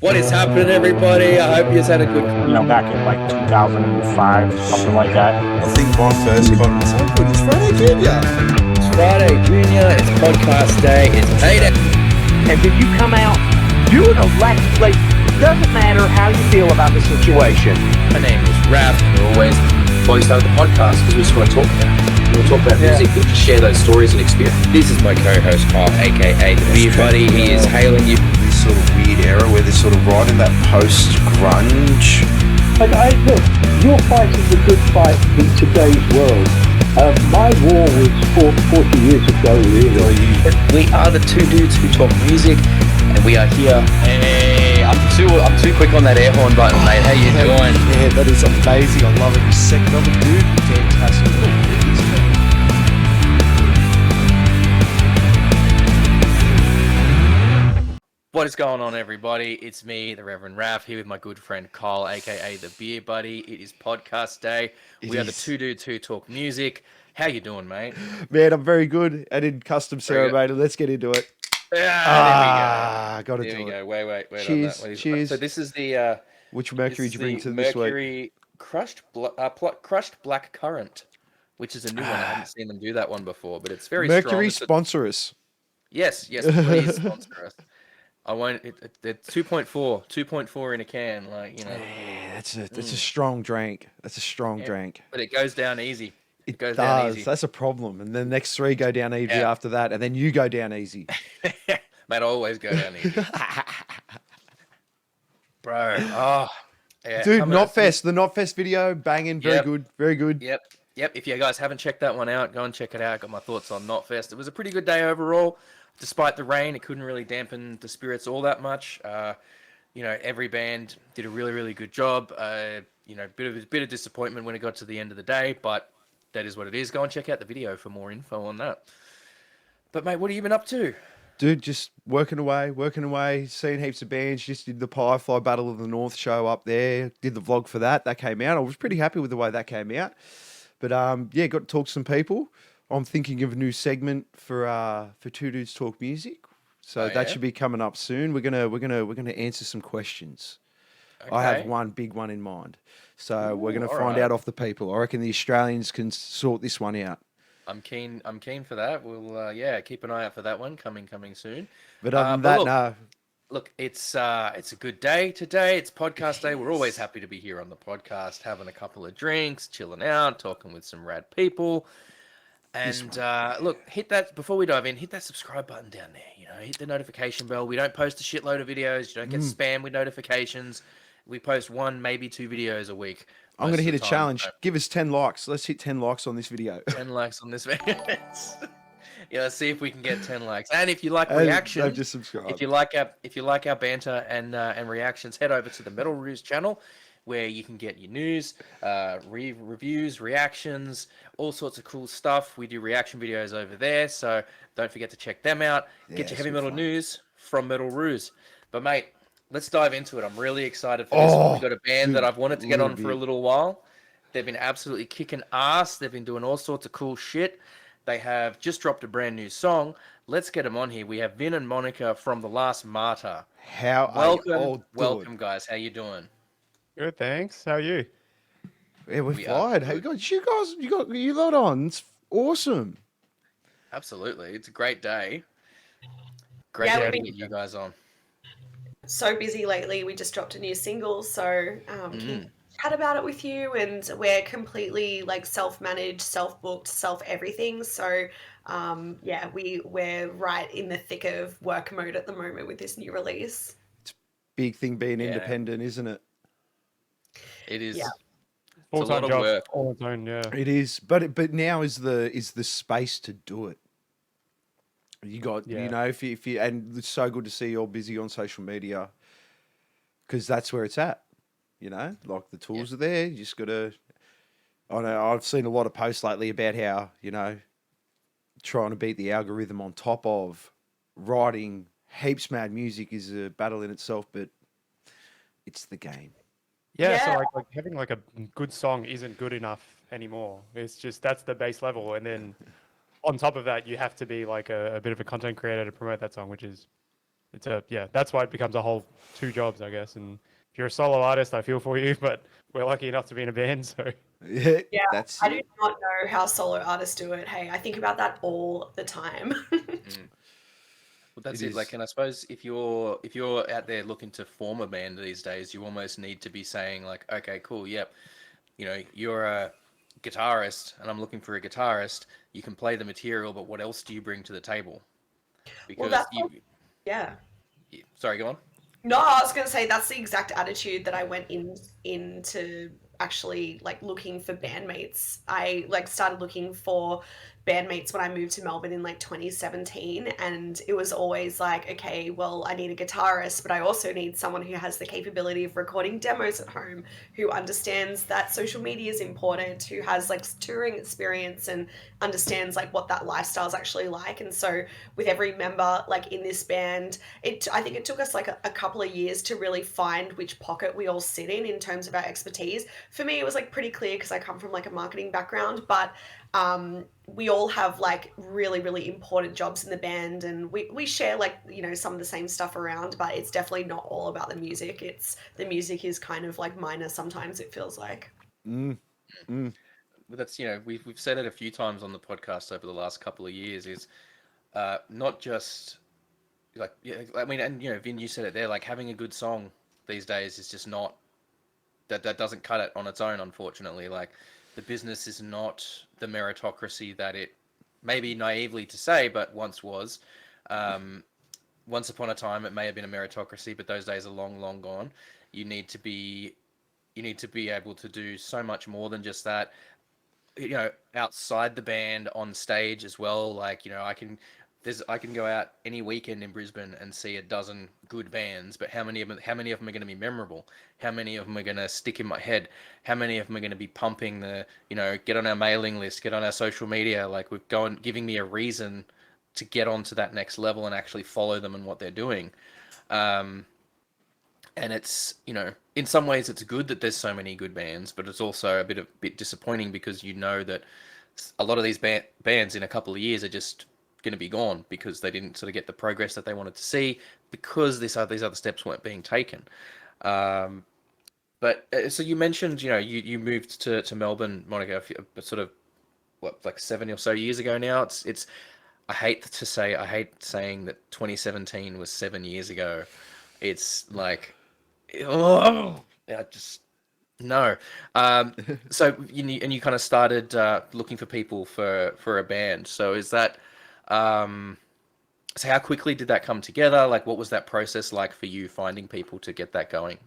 What is happening, everybody? I hope you've had a good... Back in like 2005, something like that. I think my first con was so good. It's Friday Junior. It's Friday Junior, it's podcast day, it's payday. And if you come out doing a like, doesn't matter how you feel about the situation. My name is Raph. We're always start the podcast because we just want to talk about it. We want to talk about music, we just share those stories and experience. This is my co-host Carl, aka the Beer Buddy. He is hailing you. This sort of weird era where they're sort of right in that post-grunge. Look, you're fighting the good fight in today's world. My war was fought 40 years ago, really. We are the two dudes who talk music, and we are here. Hey, I'm too quick on that air horn button, mate. How you doing? Yeah, that is amazing. I love it. Your second of it, dude. Fantastic. What is going on, everybody? It's me, the Reverend Raph, here with my good friend Kyle, aka the Beer Buddy. It is podcast day. We are the two dudes who talk music. How you doing, mate? Man, I'm very good. I did custom ceremony. Let's get into it. There we Got to go. do it. There we go. Wait. Cheers. On that. Cheers. So this is the... Which Mercury did you bring to this week? Mercury crushed black currant, which is a new one. I haven't seen them do that one before, but it's very Mercury strong. sponsor us. Yes, please sponsor us. I won't. It's 2.4 in a can, Yeah, that's a strong drink. That's a strong drink. But it goes down easy. It goes does. down easy. That's a problem. And then the next three go down easy after that, and then you go down easy. Mate, I always go down easy. Bro. Oh. Yeah. Dude, Knotfest. The Knotfest video, banging. Very good. Very good. Yep. If you guys haven't checked that one out, go and check it out. Got my thoughts on Knotfest. It was a pretty good day overall. Despite the rain, it couldn't really dampen the spirits all that much. Every band did a really, really good job. Bit of disappointment when it got to the end of the day, but that is what it is. Go and check out the video for more info on that. But mate, what have you been up to? Dude, just working away, seeing heaps of bands. Just did the Firefly Battle of the North show up there. Did the vlog for that. That came out. I was pretty happy with the way that came out. But got to talk to some people. I'm thinking of a new segment for Two Dudes Talk Music. So that should be coming up soon. We're gonna answer some questions. Okay. I have one big one in mind. So we're gonna find out off the people. I reckon the Australians can sort this one out. I'm keen for that. We'll keep an eye out for that one coming soon. But other than that, no. Look, it's a good day today. It's podcast day. We're always happy to be here on the podcast, having a couple of drinks, chilling out, talking with some rad people. And look, hit that before we dive in. Hit that subscribe button down there. Hit the notification bell. We don't post a shitload of videos. You don't get spam with notifications. We post 1, maybe 2 videos a week. I'm going to hit a challenge. Give us 10 likes. Let's hit 10 likes on this video. 10 likes on this video. Let's see if we can get 10 likes. And if you like reactions, just subscribe. If you like our banter and reactions, head over to the Metal Ruse channel, where you can get your news, reviews, reactions, all sorts of cool stuff. We do reaction videos over there, so don't forget to check them out. Get your heavy metal news from Metal Ruse. But mate, let's dive into it. I'm really excited for this one. We've got a band that I've wanted to get on for a little while. They've been absolutely kicking ass. They've been doing all sorts of cool shit. They have just dropped a brand new song. Let's get them on here. We have Vin and Monica from the last Martyr. Welcome, guys. How you doing? Good, thanks. How are you? Yeah, we're fine. Hey, you got you lot on. It's awesome. Absolutely. It's a great day. Great day to get you guys on. So busy lately. We just dropped a new single, so can chat about it with you. And we're completely self-managed, self-booked, self-everything. So we're right in the thick of work mode at the moment with this new release. It's a big thing being independent, isn't it? It is. Yeah. Full-time job, all its own, It is, but now is the space to do it. You got, if you, and it's so good to see you're busy on social media, because that's where it's at. Like the tools are there. You just got to. I know I've seen a lot of posts lately about how trying to beat the algorithm on top of writing heaps mad music is a battle in itself, but it's the game. Yeah. So like having a good song isn't good enough anymore. It's just that's the base level, and then on top of that, you have to be a bit of a content creator to promote that song, which is that's why it becomes a whole 2 jobs, I guess. And if you're a solo artist, I feel for you, but we're lucky enough to be in a band, so Yeah, Yeah, that's I do not know how solo artists do it. Hey, I think about that all the time. Well, that's it it. Like, is. and I suppose if you're out there looking to form a band these days, you almost need to be saying like, okay, cool, yep, you're a guitarist, and I'm looking for a guitarist. You can play the material, but what else do you bring to the table? Well, Because that's yeah. sorry, go on. No, I was going to say that's the exact attitude that I went into actually like looking for bandmates. I like started looking for bandmates when I moved to Melbourne in like 2017, and it was always like, okay, well, I need a guitarist, but I also need someone who has the capability of recording demos at home, who understands that social media is important, who has like touring experience and understands like what that lifestyle is actually like. And so with every member like in this band, I think it took us like a couple of years to really find which pocket we all sit in terms of our expertise. For me, it was like pretty clear because I come from like a marketing background, but we all have like really, really important jobs in the band, and we share like, some of the same stuff around, but it's definitely not all about the music. The music is kind of like minor sometimes, it feels like. Mm, mm. But that's we've said it a few times on the podcast over the last couple of years. Is not just like, yeah, I mean, and Vin, you said it there. Like, having a good song these days is just not that doesn't cut it on its own. Unfortunately, like, the business is not the meritocracy that it may be naively to say, but once was. Once upon a time, it may have been a meritocracy, but those days are long, long gone. You need to be able to do so much more than just that. Outside the band, on stage as well. Like, I can go out any weekend in Brisbane and see a dozen good bands, but how many of them are going to be memorable? How many of them are going to stick in my head? How many of them are going to be pumping get on our mailing list, get on our social media, like, giving me a reason to get onto that next level and actually follow them and what they're doing. And it's, in some ways it's good that there's so many good bands, but it's also a bit disappointing because that a lot of these bands in a couple of years are just going to be gone because they didn't sort of get the progress that they wanted to see because these other steps weren't being taken. But so you mentioned, you moved to Melbourne, Monica, sort of like 7 or so years ago now. It's I hate saying that 2017 was 7 years ago. It's like, oh, I just no. So you kind of started looking for people for a band. So is that so how quickly did that come together? Like, what was that process like for you finding people to get that going?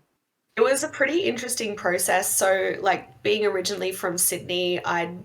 It was a pretty interesting process. So, like, being originally from Sydney, I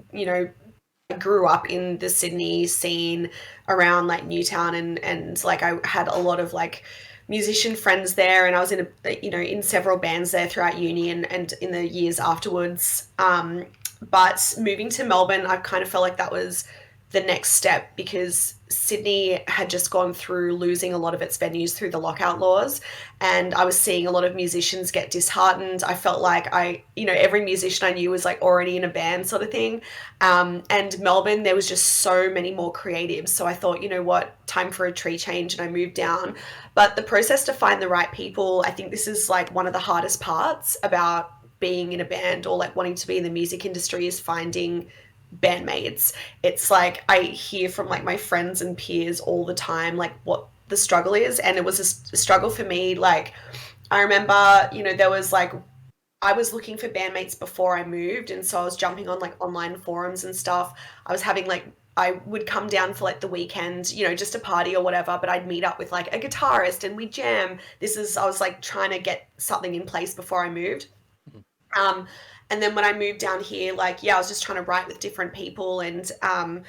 grew up in the Sydney scene around like Newtown, and like I had a lot of like musician friends there, and I was in several bands there throughout uni and in the years afterwards. But moving to Melbourne, I kind of felt like that was the next step because Sydney had just gone through losing a lot of its venues through the lockout laws, and I was seeing a lot of musicians get disheartened. I felt like every musician I knew was like already in a band sort of thing. And Melbourne, there was just so many more creatives. So I thought, you know what, time for a tree change, and I moved down. But the process to find the right people, I think this is like one of the hardest parts about being in a band or like wanting to be in the music industry is finding bandmates. It's like I hear from like my friends and peers all the time like what the struggle is, and it was a struggle for me. Like, I remember, there was like I was looking for bandmates before I moved, and so I was jumping on like online forums and stuff. I would come down for like the weekend, just a party or whatever, but I'd meet up with like a guitarist and we'd jam. I was like trying to get something in place before I moved. And then when I moved down here, like, yeah, I was just trying to write with different people, and I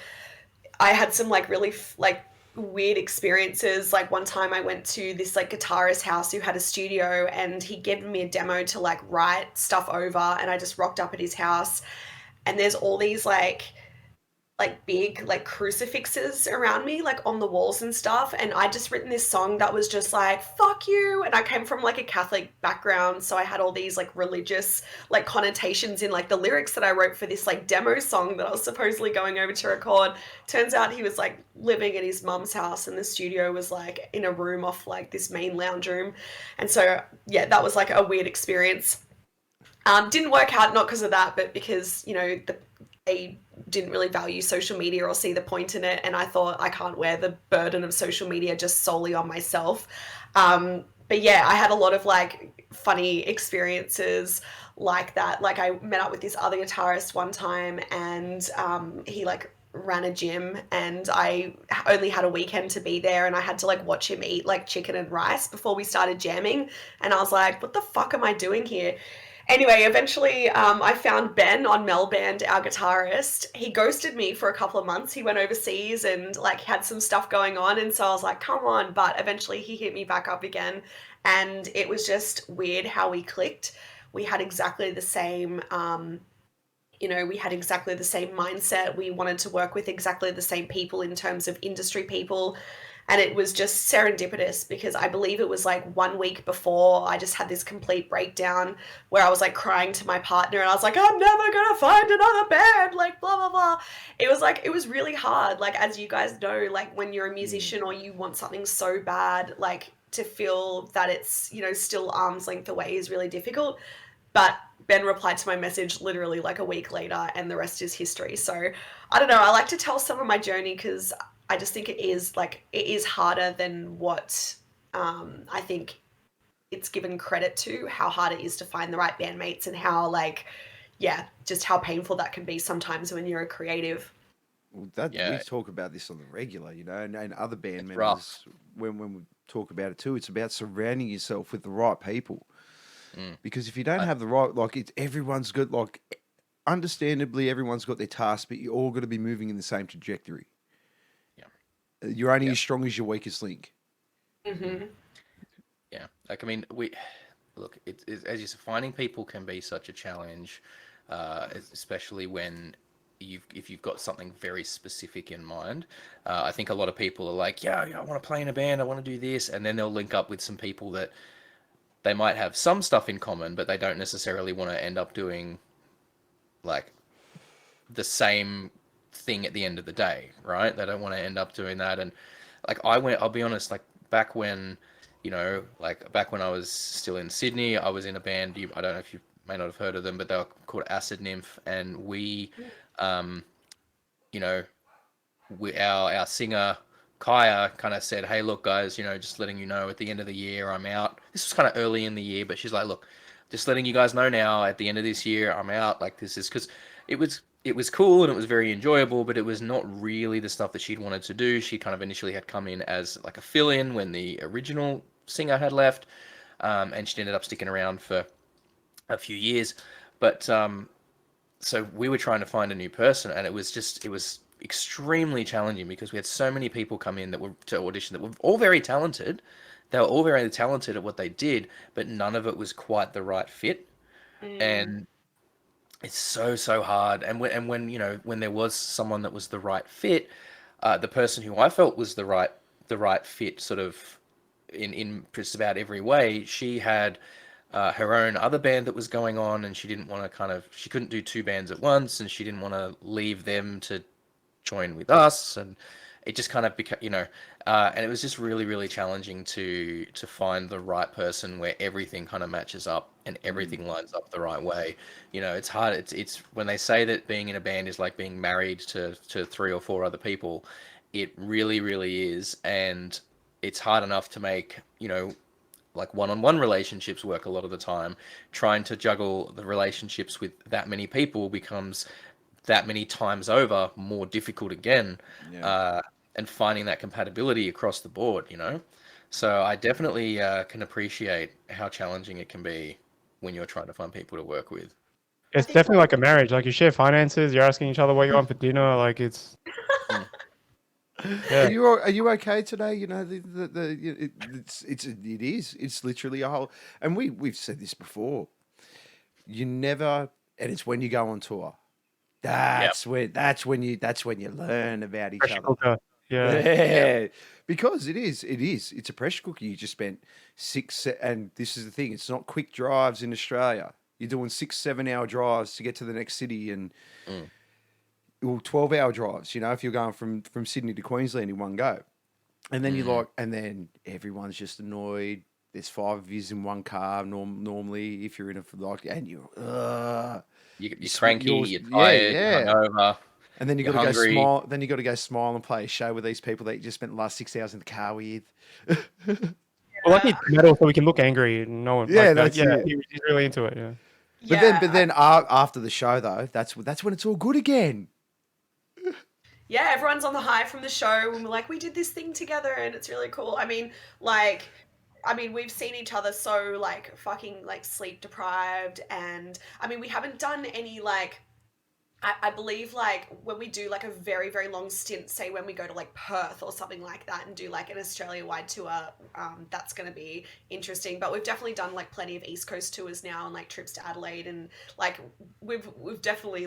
had some like really like weird experiences. Like, one time I went to this like guitarist house who had a studio, and he gave me a demo to like write stuff over, and I just rocked up at his house, and there's all these like like big like crucifixes around me, like on the walls and stuff, and I'd just written this song that was just like fuck you, and I came from like a Catholic background, so I had all these like religious like connotations in like the lyrics that I wrote for this like demo song that I was supposedly going over to record. Turns out he was like living at his mum's house, and the studio was like in a room off like this main lounge room. And so yeah, that was like a weird experience. Didn't work out, not because of that, but because, you know, they didn't really value social media or see the point in it. And I thought I can't wear the burden of social media just solely on myself. But yeah, I had a lot of like funny experiences like that. Like I met up with this other guitarist one time, and he like ran a gym, and I only had a weekend to be there, and I had to like watch him eat like chicken and rice before we started jamming. And I was like, what the fuck am I doing here? Anyway, eventually I found Ben on Melband, our guitarist. He ghosted me for a couple of months. He went overseas and like had some stuff going on, and so I was like, come on. But eventually he hit me back up again, and it was just weird how we clicked. We had exactly the same you know, we had exactly the same mindset. We wanted to work with exactly the same people in terms of industry people. And it was just serendipitous, because I believe it was like 1 week before I just had this complete breakdown where I was like crying to my partner, and I was like, I'm never going to find another band, like blah, blah, blah. It was like, it was really hard. Like, as you guys know, like when you're a musician or you want something so bad, like to feel that it's, you know, still arm's length away is really difficult. But Ben replied to my message literally like a week later, and the rest is history. So I don't know. I like to tell some of my journey because I just think it is harder than what I think it's given credit to, how hard it is to find the right bandmates, and how like, yeah, just how painful that can be sometimes when you're a creative. Well, that Yeah. we talk about this on the regular, you know, and other band It's members rough. when we talk about it too. It's about surrounding yourself with the right people, because if you don't have the right, like, it's everyone's got like, understandably, everyone's got their task, but you're all going to be moving in the same trajectory. Yeah. You're only Yeah. as strong as your weakest link. Mm-hmm. Yeah, like I mean, we look. It's as you said, finding people can be such a challenge, especially when if you've got something very specific in mind. I think a lot of people are like, yeah, I want to play in a band, I want to do this, and then they'll link up with some people that they might have some stuff in common, but they don't necessarily want to end up doing like the same thing at the end of the day, right? They don't want to end up doing that. And like I'll be honest, like back when, you know, like back when I was still in Sydney, I was in a band. I don't know if you may not have heard of them, but they were called Acid Nymph, and we, you know, our singer Kaya kind of said, "Hey, look, guys, you know, just letting you know, at the end of the year, I'm out." This was kind of early in the year, but she's like, "Look, just letting you guys know now, at the end of this year, I'm out. Like, this is because it was cool and it was very enjoyable, but it was not really the stuff that she'd wanted to do. She kind of initially had come in as like a fill-in when the original singer had left, and she ended up sticking around for a few years, but so we were trying to find a new person, and it was extremely challenging because we had so many people come in that were to audition that were all very talented. They were all very talented at what they did, but none of it was quite the right fit. And it's so hard. And when you know, when there was someone that was the right fit, the person who I felt was the right fit, sort of in just about every way, she had her own other band that was going on, and she didn't want to she couldn't do two bands at once, and she didn't want to leave them to join with us, and it just kind of became, you know, and it was just really challenging to find the right person where everything kind of matches up and everything lines up the right way. You know, it's hard. It's when they say that being in a band is like being married to three or four other people, it really is, and it's hard enough to make, you know, like one-on-one relationships work a lot of the time. Trying to juggle the relationships with that many people becomes that many times over more difficult again. And finding that compatibility across the board, you know. So I definitely can appreciate how challenging it can be when you're trying to find people to work with. It's definitely like a marriage. Like you share finances. You're asking each other what you want for dinner. Like it's. Yeah. Are you okay today? You know, it's literally a whole, and we've said this before. You never, and it's when you go on tour, That's when you learn about each Pressure other. cooker. Yeah. Yeah. Because it's a pressure cooker. You just spent and this is the thing, it's not quick drives in Australia. You're doing 6-7 hour drives to get to the next city, and 12-hour drives, if you're going from Sydney to Queensland in one go. And then and then everyone's just annoyed. There's 5 of you in one car normally if you're in and you're cranky, you're tired, you're hungover. And then you you're got to go hungry. smile. Then you got to go smile and play a show with these people that you just spent the last 6 hours in the car with. Well, I need metal so we can look angry and no one. Yeah, that's it. He's really into it. Yeah. But then after the show though, that's when it's all good again. Yeah, everyone's on the high from the show, and we're like, we did this thing together, and it's really cool. I mean, we've seen each other so fucking sleep deprived, and I mean, we haven't done any I believe when we do a very, very long stint, say when we go to Perth or something like that and do an Australia-wide tour, that's going to be interesting. But we've definitely done plenty of East Coast tours now and trips to Adelaide, and we've definitely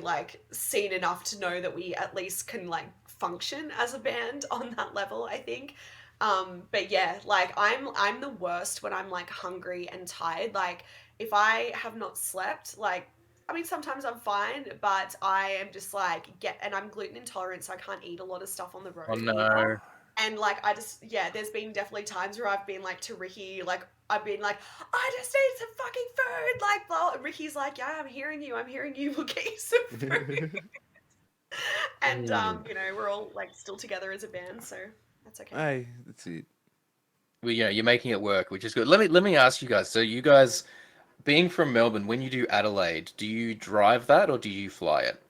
seen enough to know that we at least can function as a band on that level, I think. But yeah, I'm the worst when I'm hungry and tired. If I have not slept, I mean, sometimes I'm fine, but I am just and I'm gluten intolerant, so I can't eat a lot of stuff on the road. Oh no. Either. And there's been definitely times where I've been to Ricky, I've been I just need some fucking food, blah. And Ricky's yeah, I'm hearing you, we'll get you some food. And we're all still together as a band, so that's okay. Hey, that's it. Well, you're making it work, which is good. Let me ask you guys. So you guys, being from Melbourne, when you do Adelaide, do you drive that or do you fly it?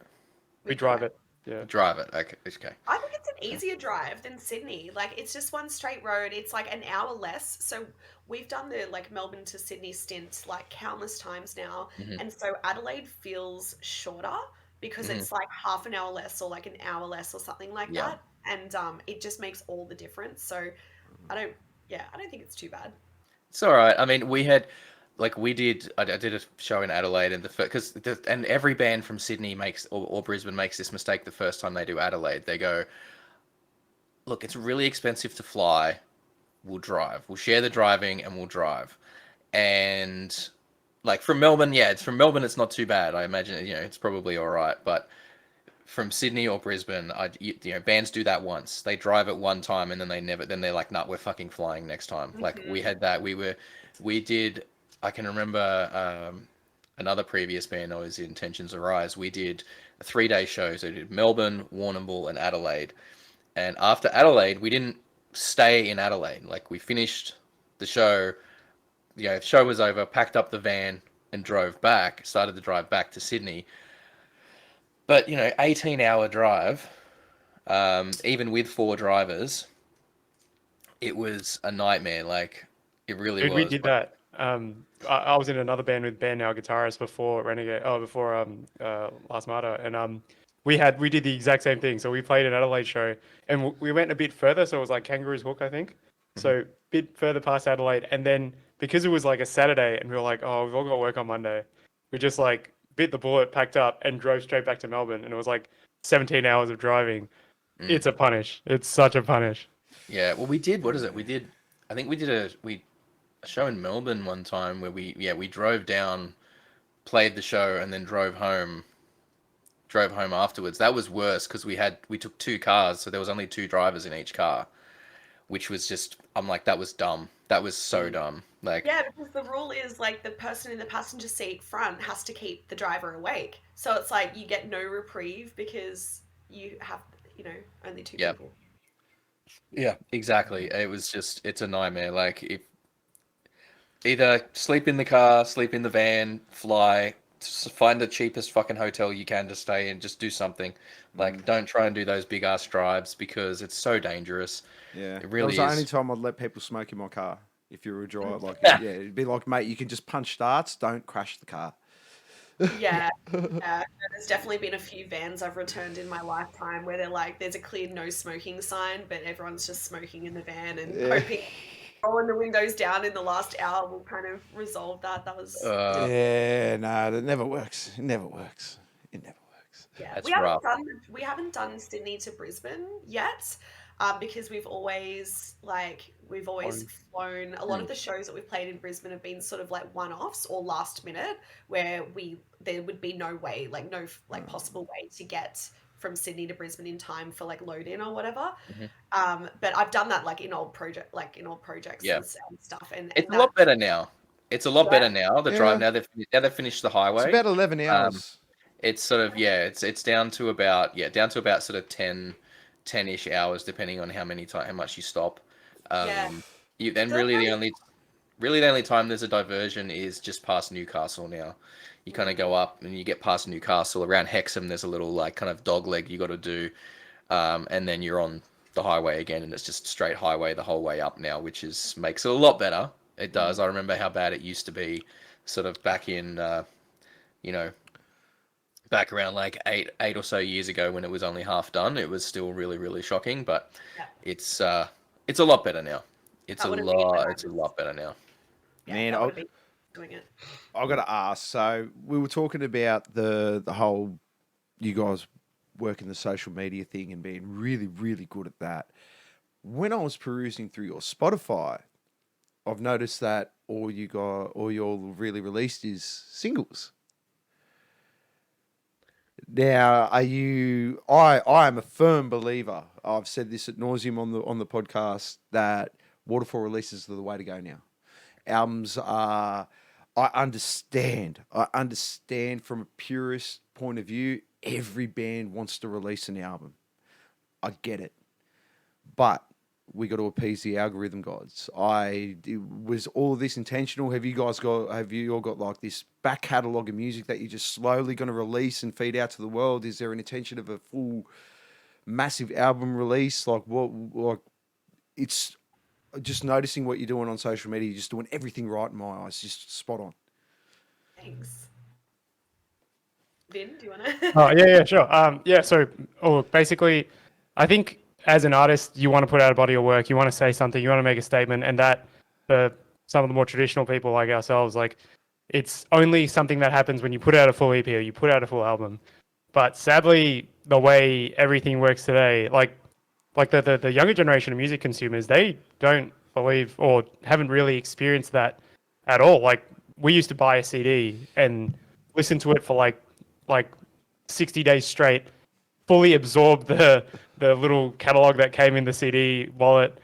We drive it. Yeah. Drive it. Okay. I think it's an easier drive than Sydney. It's just one straight road. It's an hour less. So we've done the Melbourne to Sydney stint countless times now, and so Adelaide feels shorter because it's half an hour less or an hour less or something like that, and it just makes all the difference. So I don't think it's too bad. It's all right. I mean, we had. I did a show in Adelaide, and every band from Sydney makes or Brisbane makes this mistake the first time they do Adelaide. They go, look, it's really expensive to fly. We'll drive. We'll share the driving and we'll drive. And from Melbourne, it's not too bad. I imagine it's probably all right. But from Sydney or Brisbane, bands do that once. They drive it one time and then they're like, nah, we're fucking flying next time. We had that. We did. I can remember another previous band I was in, Tensions Arise. We did a 3-day show. So we did Melbourne, Warrnambool, and Adelaide. And after Adelaide, we didn't stay in Adelaide. We finished the show. The show was over, packed up the van, and started the drive back to Sydney. But, 18-hour drive, even with 4 drivers, it was a nightmare. It really was. We did that. I was in another band with Ben, our guitarist, before Last Martyr, and we did the exact same thing. So we played an Adelaide show, and we went a bit further. So it was Kangaroo's Hook, I think. So a bit further past Adelaide, and then because it was a Saturday, and we were oh, we've all got work on Monday, we just bit the bullet, packed up, and drove straight back to Melbourne, and it was 17 hours of driving. It's a punish. It's such a punish. Yeah. Well, we did. What is it? I think we did a show in Melbourne one time where we drove down, played the show, and then drove home afterwards. That was worse because we took 2 cars, so there was only 2 drivers in each car, which was just, I'm that was dumb. That was so dumb. Yeah, because the rule is the person in the passenger seat front has to keep the driver awake. So it's you get no reprieve because you have only 2 people. Yeah, exactly. It was just, it's a nightmare. If either sleep in the car, sleep in the van, fly, find the cheapest fucking hotel you can to stay in, just do something. Don't try and do those big ass drives because it's so dangerous. Yeah, it really is. That was the only time I'd let people smoke in my car. If you were a driver, it'd be mate, you can just punch starts, don't crash the car. Yeah, there's definitely been a few vans I've returned in my lifetime where they're there's a clear no smoking sign, but everyone's just smoking in the van and hoping rolling the windows down in the last hour will kind of resolve that. That was that never works. It never works. Yeah, That's we haven't rough. done Sydney to Brisbane yet, because we've always flown. A lot of the shows that we've played in Brisbane have been sort of like one-offs or last minute, where there would be no way, like no like possible way to get from Sydney to Brisbane in time for like load in or whatever. But I've done that like in old projects Yeah. and stuff, and It's a that lot better now. It's a lot better now. The drive Yeah, now they've finished the it's highway. about 11 Um, hours. it's sort of it's down to about sort of 10-ish hours depending on how much you stop. yeah. You then Feel like really the only time there's a diversion is just past Newcastle now. You kind of go up and you get past Newcastle around Hexham. There's a little like kind of dog leg you got to do, and then you're on the highway again, and it's just straight highway the whole way up now, which makes it a lot better. It does. I remember how bad it used to be, sort of back in you know back around like eight or so years ago when it was only half done. It was still really really shocking, but yeah, it's it's a lot better now. that would have been when I It's a was lot better now. Man, that would have been doing it. I got to ask. So we were talking about the whole you guys working the social media thing and being really really good at that. When I was perusing through your Spotify, I've noticed that all you all really released is singles. Now, are you? I am a firm believer. I've said this at nauseum on the podcast that waterfall releases are the way to go now. Albums are. I understand. I understand from a purist point of view. Every band wants to release an album. I get it, but we got to appease the algorithm gods. Was all of this intentional? Have you all got like this back catalogue of music that you're just slowly going to release and feed out to the world? Is there an intention of a full massive album release? It's just noticing what you're doing on social media. You're just doing everything right in my eyes. Just spot on. Thanks. Vin, do you want to? Oh yeah, sure. So basically, I think as an artist, you want to put out a body of work, you want to say something, you want to make a statement, and that for some of the more traditional people like ourselves, like it's only something that happens when you put out a full EP or you put out a full album. But sadly, the way everything works today, like the younger generation of music consumers, they don't believe or haven't really experienced that at all. Like we used to buy a CD and listen to it for like 60 days straight, fully absorb the little catalog that came in the CD wallet,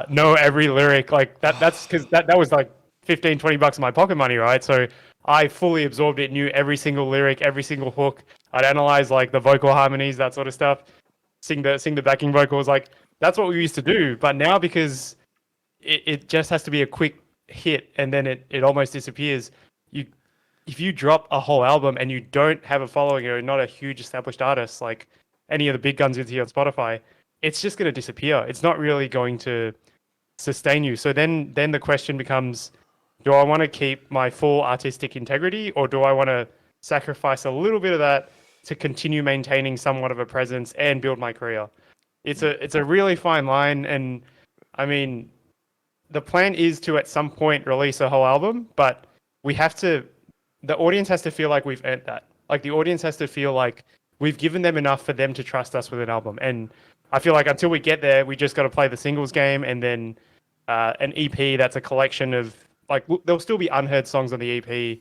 know every lyric. Like that's because that was like 15-20 bucks of my pocket money, right? So I fully absorbed it, knew every single lyric, every single hook. I'd analyze like the vocal harmonies, that sort of stuff, sing the backing vocals. Like that's what we used to do. But now because it just has to be a quick hit and then it almost disappears. If you drop a whole album and you don't have a following or not a huge established artist like any of the big guns you see on Spotify, it's just going to disappear. It's not really going to sustain you. So then the question becomes, do I want to keep my full artistic integrity or do I want to sacrifice a little bit of that to continue maintaining somewhat of a presence and build my career? It's a really fine line, and I mean, the plan is to at some point release a whole album, but we have to. The audience has to feel like we've earned that. Like the audience has to feel like we've given them enough for them to trust us with an album. And I feel like until we get there, we just got to play the singles game, and then an EP that's a collection of like there'll still be unheard songs on the EP.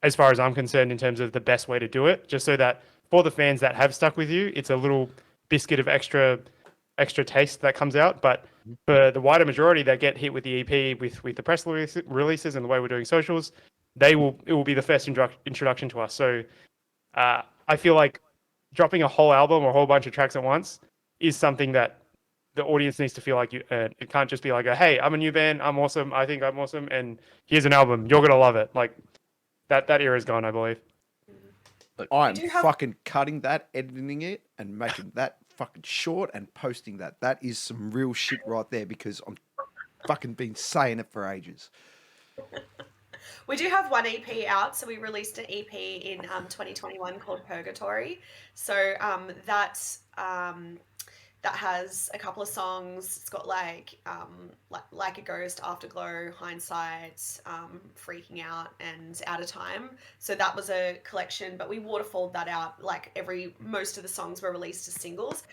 As far as I'm concerned, in terms of the best way to do it, just so that for the fans that have stuck with you, it's a little biscuit of extra taste that comes out. But for the wider majority that get hit with the EP, with the press releases and the way we're doing socials, it will be the first introduction to us. So I feel like dropping a whole album or a whole bunch of tracks at once is something that the audience needs to feel like you earn. It can't just be like, hey, I'm a new band, I'm awesome, I think I'm awesome, and here's an album, you're gonna love it. Like that era is gone, I believe. I'm fucking cutting that, editing it, and making that fucking short and posting that. That is some real shit right there because I'm fucking been saying it for ages. We do have one EP out, so we released an EP in 2021 called Purgatory. So that that has a couple of songs. It's got like a Ghost, Afterglow, Hindsight, Freaking Out, and Out of Time. So that was a collection, but we waterfalled that out. Like most of the songs were released as singles.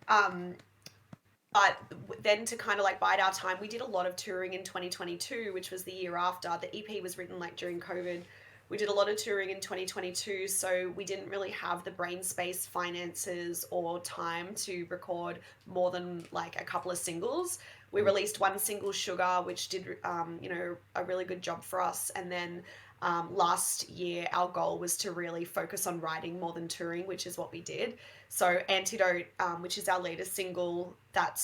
But then to kind of like bide our time, we did a lot of touring in 2022, which was the year after. The EP was written like during COVID. We did a lot of touring in 2022, so we didn't really have the brain space, finances, or time to record more than like a couple of singles. We released one single, Sugar, which did, a really good job for us. And then last year, our goal was to really focus on writing more than touring, which is what we did. So Antidote, which is our latest single, that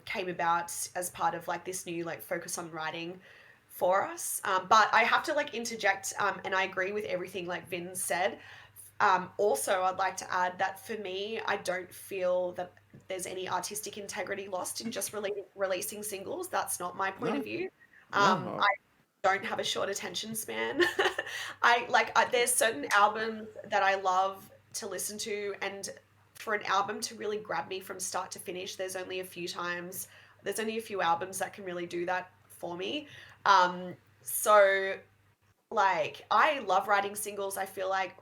came about as part of like this new like focus on writing for us. But I have to like interject, and I agree with everything like Vin said. Also, I'd like to add that for me, I don't feel that there's any artistic integrity lost in just releasing singles. That's not my point of view. No. I don't have a short attention span. There's certain albums that I love to listen to, and for an album to really grab me from start to finish, there's only a few albums that can really do that for me. So like I love writing singles. I feel like,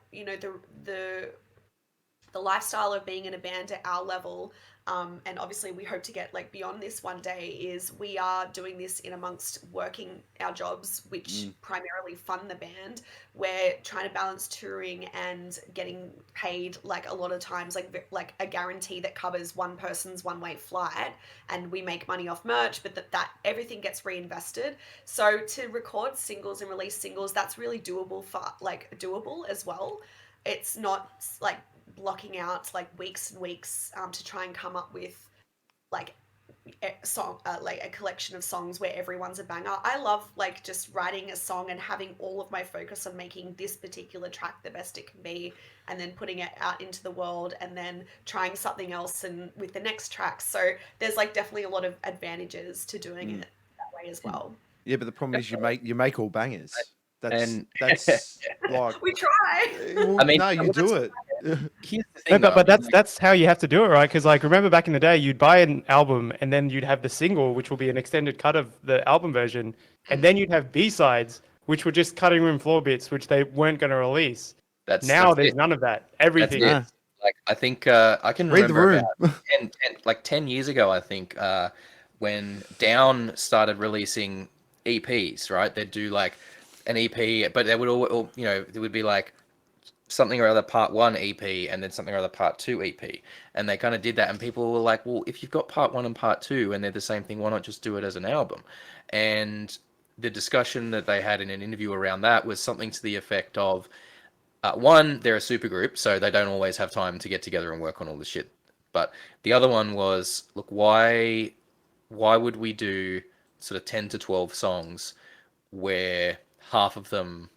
the lifestyle of being in a band at our level, and obviously we hope to get like beyond this one day, is we are doing this in amongst working our jobs, which primarily fund the band. We're trying to balance touring and getting paid like a lot of times like a guarantee that covers one person's one-way flight, and we make money off merch, but that everything gets reinvested. So to record singles and release singles, that's really doable as well. It's not like blocking out like weeks and weeks to try and come up with like a collection of songs where everyone's a banger. I love like just writing a song and having all of my focus on making this particular track the best it can be, and then putting it out into the world, and then trying something else and with the next track. So there's like definitely a lot of advantages to doing it that way as well. Yeah, but the problem is you make all bangers. That's And- like We try. well, I mean, no, you do it. Here's the No, thing, though, but I mean, that's how you have to do it, right? Because like remember back in the day, you'd buy an album and then you'd have the single, which will be an extended cut of the album version, and then you'd have B-sides, which were just cutting room floor bits, which they weren't going to release. that's There's it. none of that. That's Everything. it. Nah. Like I think I can Read the remember room. about 10 years ago, I think, when Down started releasing EPs, right? They'd do like an EP, but they would all there would be like something or other part 1 EP and then something or other part 2 EP, and they kind of did that, and people were like, well, if you've got part 1 and part 2 and they're the same thing, why not just do it as an album? And the discussion that they had in an interview around that was something to the effect of, one, they're a supergroup, so they don't always have time to get together and work on all this shit. But the other one was, look, why would we do sort of 10 to 12 songs where half of them,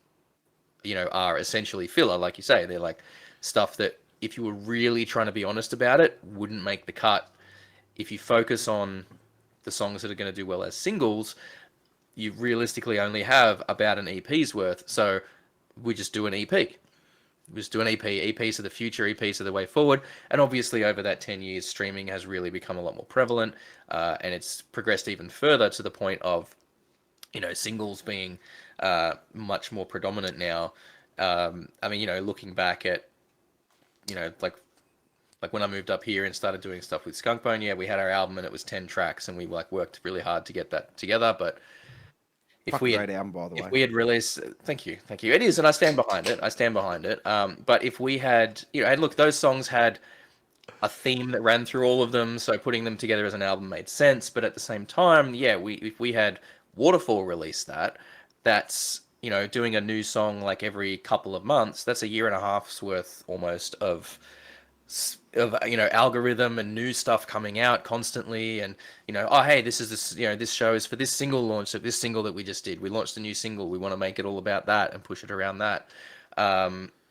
are essentially filler, like you say? They're like stuff that, if you were really trying to be honest about it, wouldn't make the cut. If you focus on the songs that are going to do well as singles, you realistically only have about an EP's worth. So we just do an EP. We just do an EP. EPs are the future. EPs are the way forward. And obviously, over that 10 years, streaming has really become a lot more prevalent, and it's progressed even further to the point of, singles being much more predominant now. I mean, looking back at, like when I moved up here and started doing stuff with Skunkbone, yeah, we had our album and it was 10 tracks, and we like worked really hard to get that together. But if Fucking we great album, by the way. if we had released, thank you, it is, and I stand behind it. But if we had, and look, those songs had a theme that ran through all of them, so putting them together as an album made sense. But at the same time, yeah, if we had Waterfall release that's doing a new song like every couple of months, that's a year and a half's worth almost of algorithm and new stuff coming out constantly. And oh, hey, this show is for this single launch of this single that we just did. We launched a new single, we want to make it all about that and push it around that.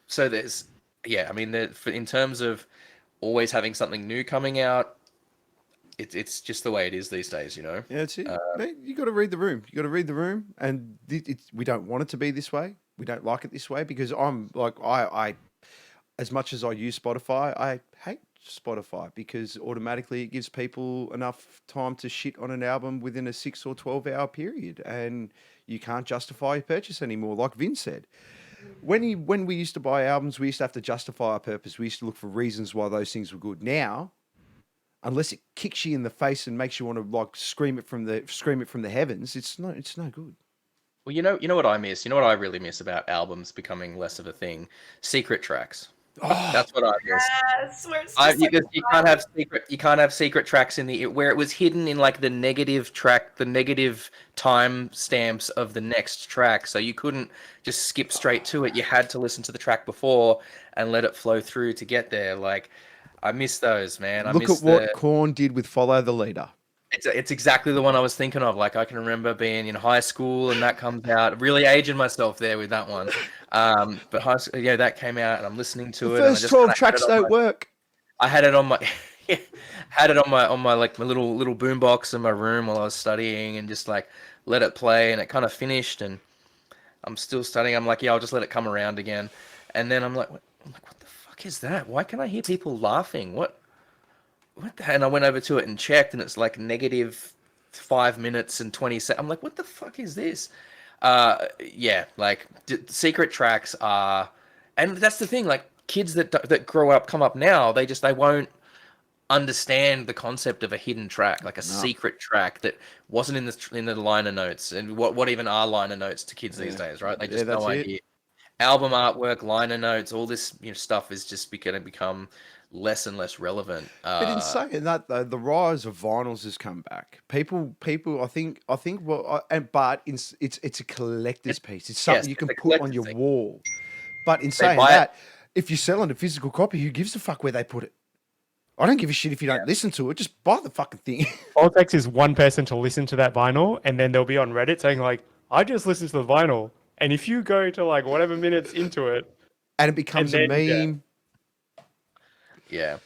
So there's, I mean, in terms of always having something new coming out, it's just the way it is these days. Yeah, it's it. Mate, you got to read the room. You got to read the room, and we don't want it to be this way. We don't like it this way, because I'm like, I as much as I use Spotify, I hate Spotify because automatically it gives people enough time to shit on an album within a 6 or 12-hour period, and you can't justify your purchase anymore, like Vin said. When we used to buy albums, we used to have to justify our purpose. We used to look for reasons why those things were good. Now, unless it kicks you in the face and makes you want to like scream it from the heavens, it's no good. Well, you know what I miss. You know what I really miss about albums becoming less of a thing? Secret tracks. That's what I miss. Yes, where it's just like You can't have secret tracks in the where it was hidden in like the negative track, the negative time stamps of the next track, so you couldn't just skip straight to it. You had to listen to the track before and let it flow through to get there. Like, I miss those, man. I Look miss at what Korn did with Follow the Leader. it's exactly the one I was thinking of. Like, I can remember being in high school and that comes out. Really aging myself there with that one. But high school, yeah, that came out and I'm listening to The it. And I first just 12 kinda had tracks it on don't my- work. I had it on my had it on my like my little boom box in my room while I was studying and just like let it play and it kind of finished and I'm still studying. I'm like, yeah, I'll just let it come around again. And then I'm like, what the fuck is that? Why can I hear people laughing? What the? And I went over to it and checked and it's like negative 5 minutes and 20 seconds. I'm like, what the fuck is this? Yeah, like secret tracks are, and that's the thing. Like kids that grow up, come up now, they won't understand the concept of a hidden track, like a secret track that wasn't in the liner notes, and what even are liner notes to kids these days, right? They just that's no it. idea. Album artwork, liner notes, all this stuff is just going to become less and less relevant. But in saying that, though, the rise of vinyls has come back. People, I think, well, but it's a collector's piece. It's something you can it's a put on your collector's thing. wall. But in saying buy it. that, if you're selling a physical copy, who gives a fuck where they put it? I don't give a shit if you don't listen to it. Just buy the fucking thing. All it takes is one person to listen to that vinyl, and then they'll be on Reddit saying like, "I just listened to the vinyl," and if you go to like whatever minutes into it, And it becomes And a then, Yeah.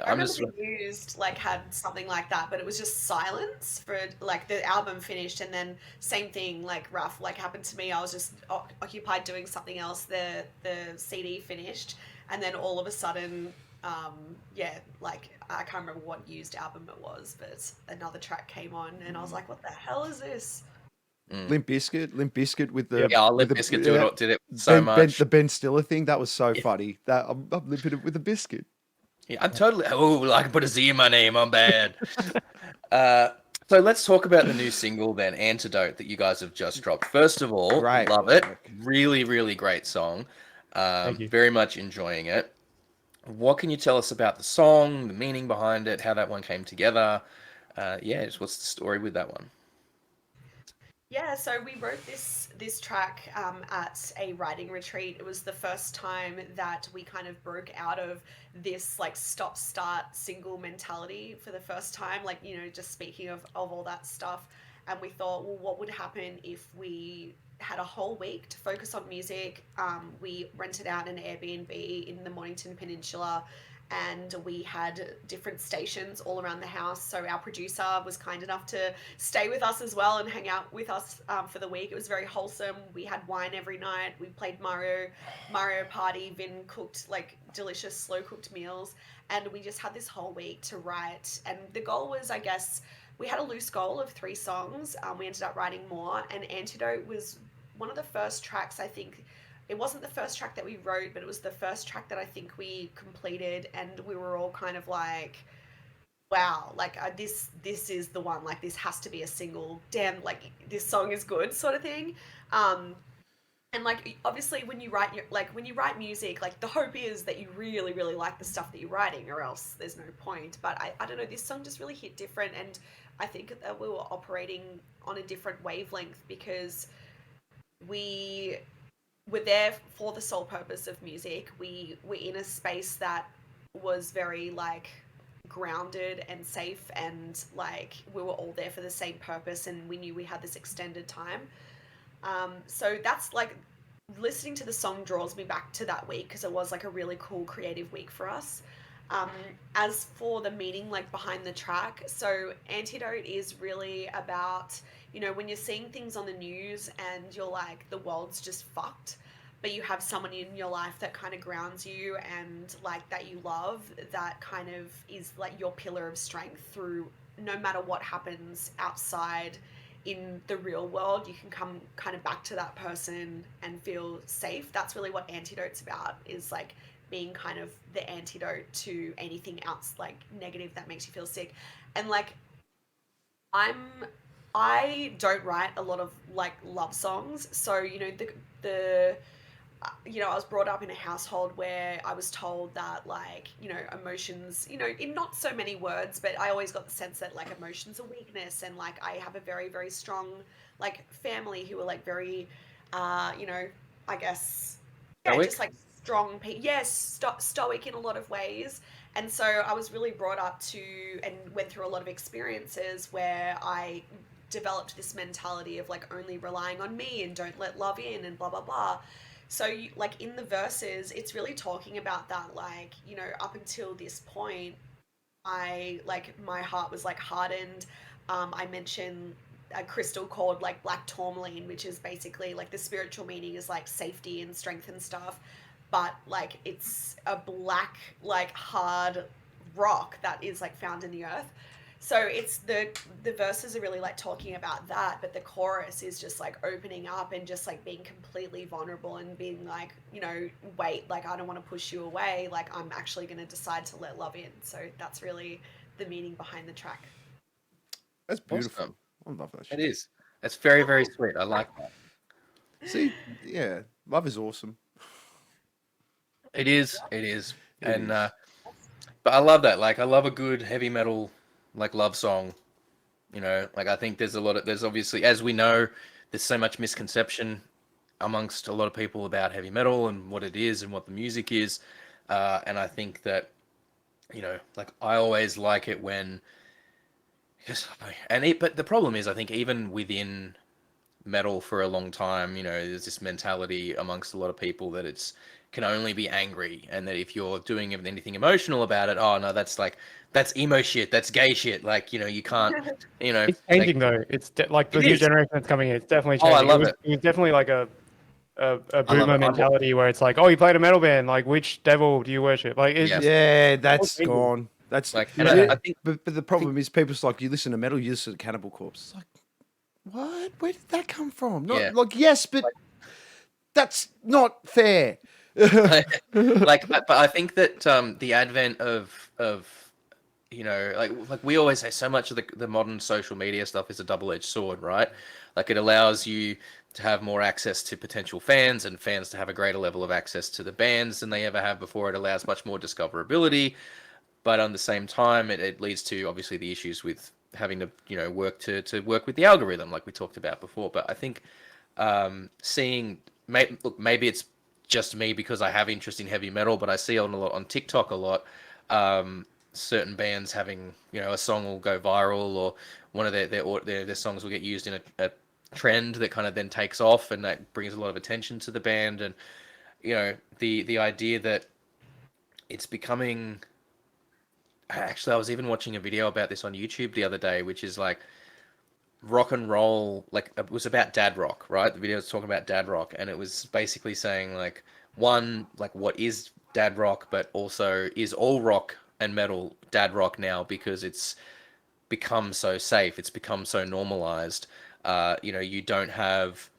I remember the Used like had something like that, but it was just silence for like the album finished, and then same thing like rough like happened to me. I was just occupied doing something else. The CD finished, and then all of a sudden, yeah, like I can't remember what Used album it was, but another track came on, and I was like, what the hell is this? Limp Bizkit with the Limp Bizkit did it so much. the Ben Stiller thing, that was so funny. That I'm limping it with a biscuit. Yeah, I'm totally. Oh, I can put a Z in my name. I'm bad. So let's talk about the new single then, Antidote, that you guys have just dropped. First of all, Great love it. work. Really, really great song. Thank you. Very much enjoying it. What can you tell us about the song, the meaning behind it, how that one came together? Yeah, just what's the story with that one? Yeah, so we wrote this track at a writing retreat. It was the first time that we kind of broke out of this like stop-start single mentality for the first time, like, you know, just speaking of all that stuff. And we thought, well, what would happen if we had a whole week to focus on music? We rented out an Airbnb in the Mornington Peninsula, and we had different stations all around the house. So our producer was kind enough to stay with us as well and hang out with us for the week. It was very wholesome. We had wine every night. We played Mario Party. Vin cooked like delicious slow cooked meals, and we just had this whole week to write. And the goal was, I guess, we had a loose goal of 3 songs. We ended up writing more, and Antidote was one of the first tracks, I think. It wasn't the first track that we wrote, but it was the first track that I think we completed, and we were all kind of like, wow, like this is the one, like this has to be a single, damn, like this song is good, sort of thing. And like obviously when you write music, like the hope is that you really, really like the stuff that you're writing, or else there's no point. But I don't know, this song just really hit different, and I think that we were operating on a different wavelength because we were there for the sole purpose of music. We were in a space that was very like grounded and safe, and like we were all there for the same purpose, and we knew we had this extended time. So that's like, listening to the song draws me back to that week because it was like a really cool creative week for us. As for the meaning like behind the track, so Antidote is really about, you know, when you're seeing things on the news and you're like, the world's just fucked, but you have someone in your life that kind of grounds you and like that you love, that kind of is like your pillar of strength through no matter what happens outside in the real world. You can come kind of back to that person and feel safe. That's really what Antidote's about, is like being kind of the antidote to anything else like negative that makes you feel sick. And like I don't write a lot of like love songs, so you know the you know, I was brought up in a household where I was told that, like, you know, emotions, you know, in not so many words, but I always got the sense that, like, emotions are weakness. And, like, I have a very, very strong, like, family who are, like, very, you know, I guess, yeah, Stoic? just like strong people. Yes, stoic in a lot of ways. And so I was really brought up to and went through a lot of experiences where I developed this mentality of, like, only relying on me and don't let love in and blah, blah, blah. So, you, like in the verses, it's really talking about that, like, you know, up until this point, I like my heart was like hardened. I mentioned a crystal called like black tourmaline, which is basically like the spiritual meaning is like safety and strength and stuff, but like it's a black, like hard rock that is like found in the earth. So it's the verses are really like talking about that, but the chorus is just like opening up and just like being completely vulnerable and being like, you know, wait, like I don't want to push you away, like I'm actually going to decide to let love in. So that's really the meaning behind the track. That's beautiful. Awesome. I love that It shit. is. It's very, very sweet. I like that. See, yeah, love is awesome. It is. It is. It And is. but I love that. Like, I love a good heavy metal like love song. You know, like I think there's obviously, as we know, there's so much misconception amongst a lot of people about heavy metal and what it is and what the music is. And I think that, you know, like I always like it when, but the problem is, I think even within metal for a long time, you know, there's this mentality amongst a lot of people that it's can only be angry, and that if you're doing anything emotional about it, oh no, that's emo shit, that's gay shit. Like, you know, you can't, you know, It's like changing though. It's like the it new is. generation that's coming in. It's definitely Oh, I changing. love it. It was definitely like a I love boomer it. mentality where it's like, oh, you played a metal band. Like, which devil do you worship? Like, Yeah. Yeah, that's changing. gone. That's Like, and yeah, I think but the problem is people's like, you listen to metal, you listen to Cannibal Corpse. It's like, what? Where did that come from? yeah. Not like yes, but that's not fair. But I think that the advent of you know, like we always say, so much of the modern social media stuff is a double-edged sword, right? Like, it allows you to have more access to potential fans, and fans to have a greater level of access to the bands than they ever have before. It allows much more discoverability, but on the same time, it leads to obviously the issues with having to, you know, work to work with the algorithm, like we talked about before. But I think seeing, look, maybe it's just me because I have interest in heavy metal, but I see on a lot on TikTok a lot, certain bands having, you know, a song will go viral, or one of their songs will get used in a trend that kind of then takes off, and that brings a lot of attention to the band. And, you know, the idea that it's becoming, actually, I was even watching a video about this on YouTube the other day, which is like rock and roll, like it was about dad rock, right? The video was talking about dad rock, and it was basically saying, like, one, like, what is dad rock, but also, is all rock and metal dad rock now, because it's become so safe, it's become so normalized. You know, you don't have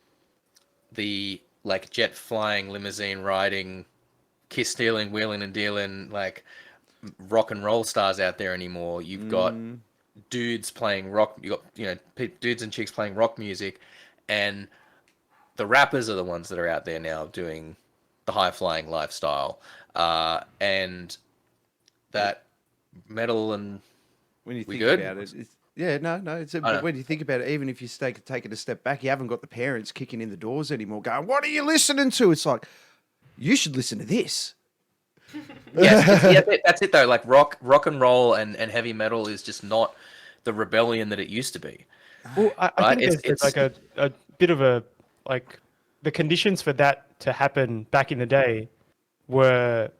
the like jet flying, limousine riding, kiss stealing, wheeling and dealing, like rock and roll stars out there anymore. You've got dudes playing rock. You got, you know, dudes and chicks playing rock music, and the rappers are the ones that are out there now doing the high flying lifestyle, and that metal and When you we think good? about it, it's, yeah, no. It's I but know. when you think about it, even if you take it a step back, you haven't got the parents kicking in the doors anymore, going, "What are you listening to?" It's like, you should listen to this. Yes, yeah, that's it though. Like rock and roll and heavy metal is just not the rebellion that it used to be. Well, I Right? think there's like a bit of a like the conditions for that to happen back in the day were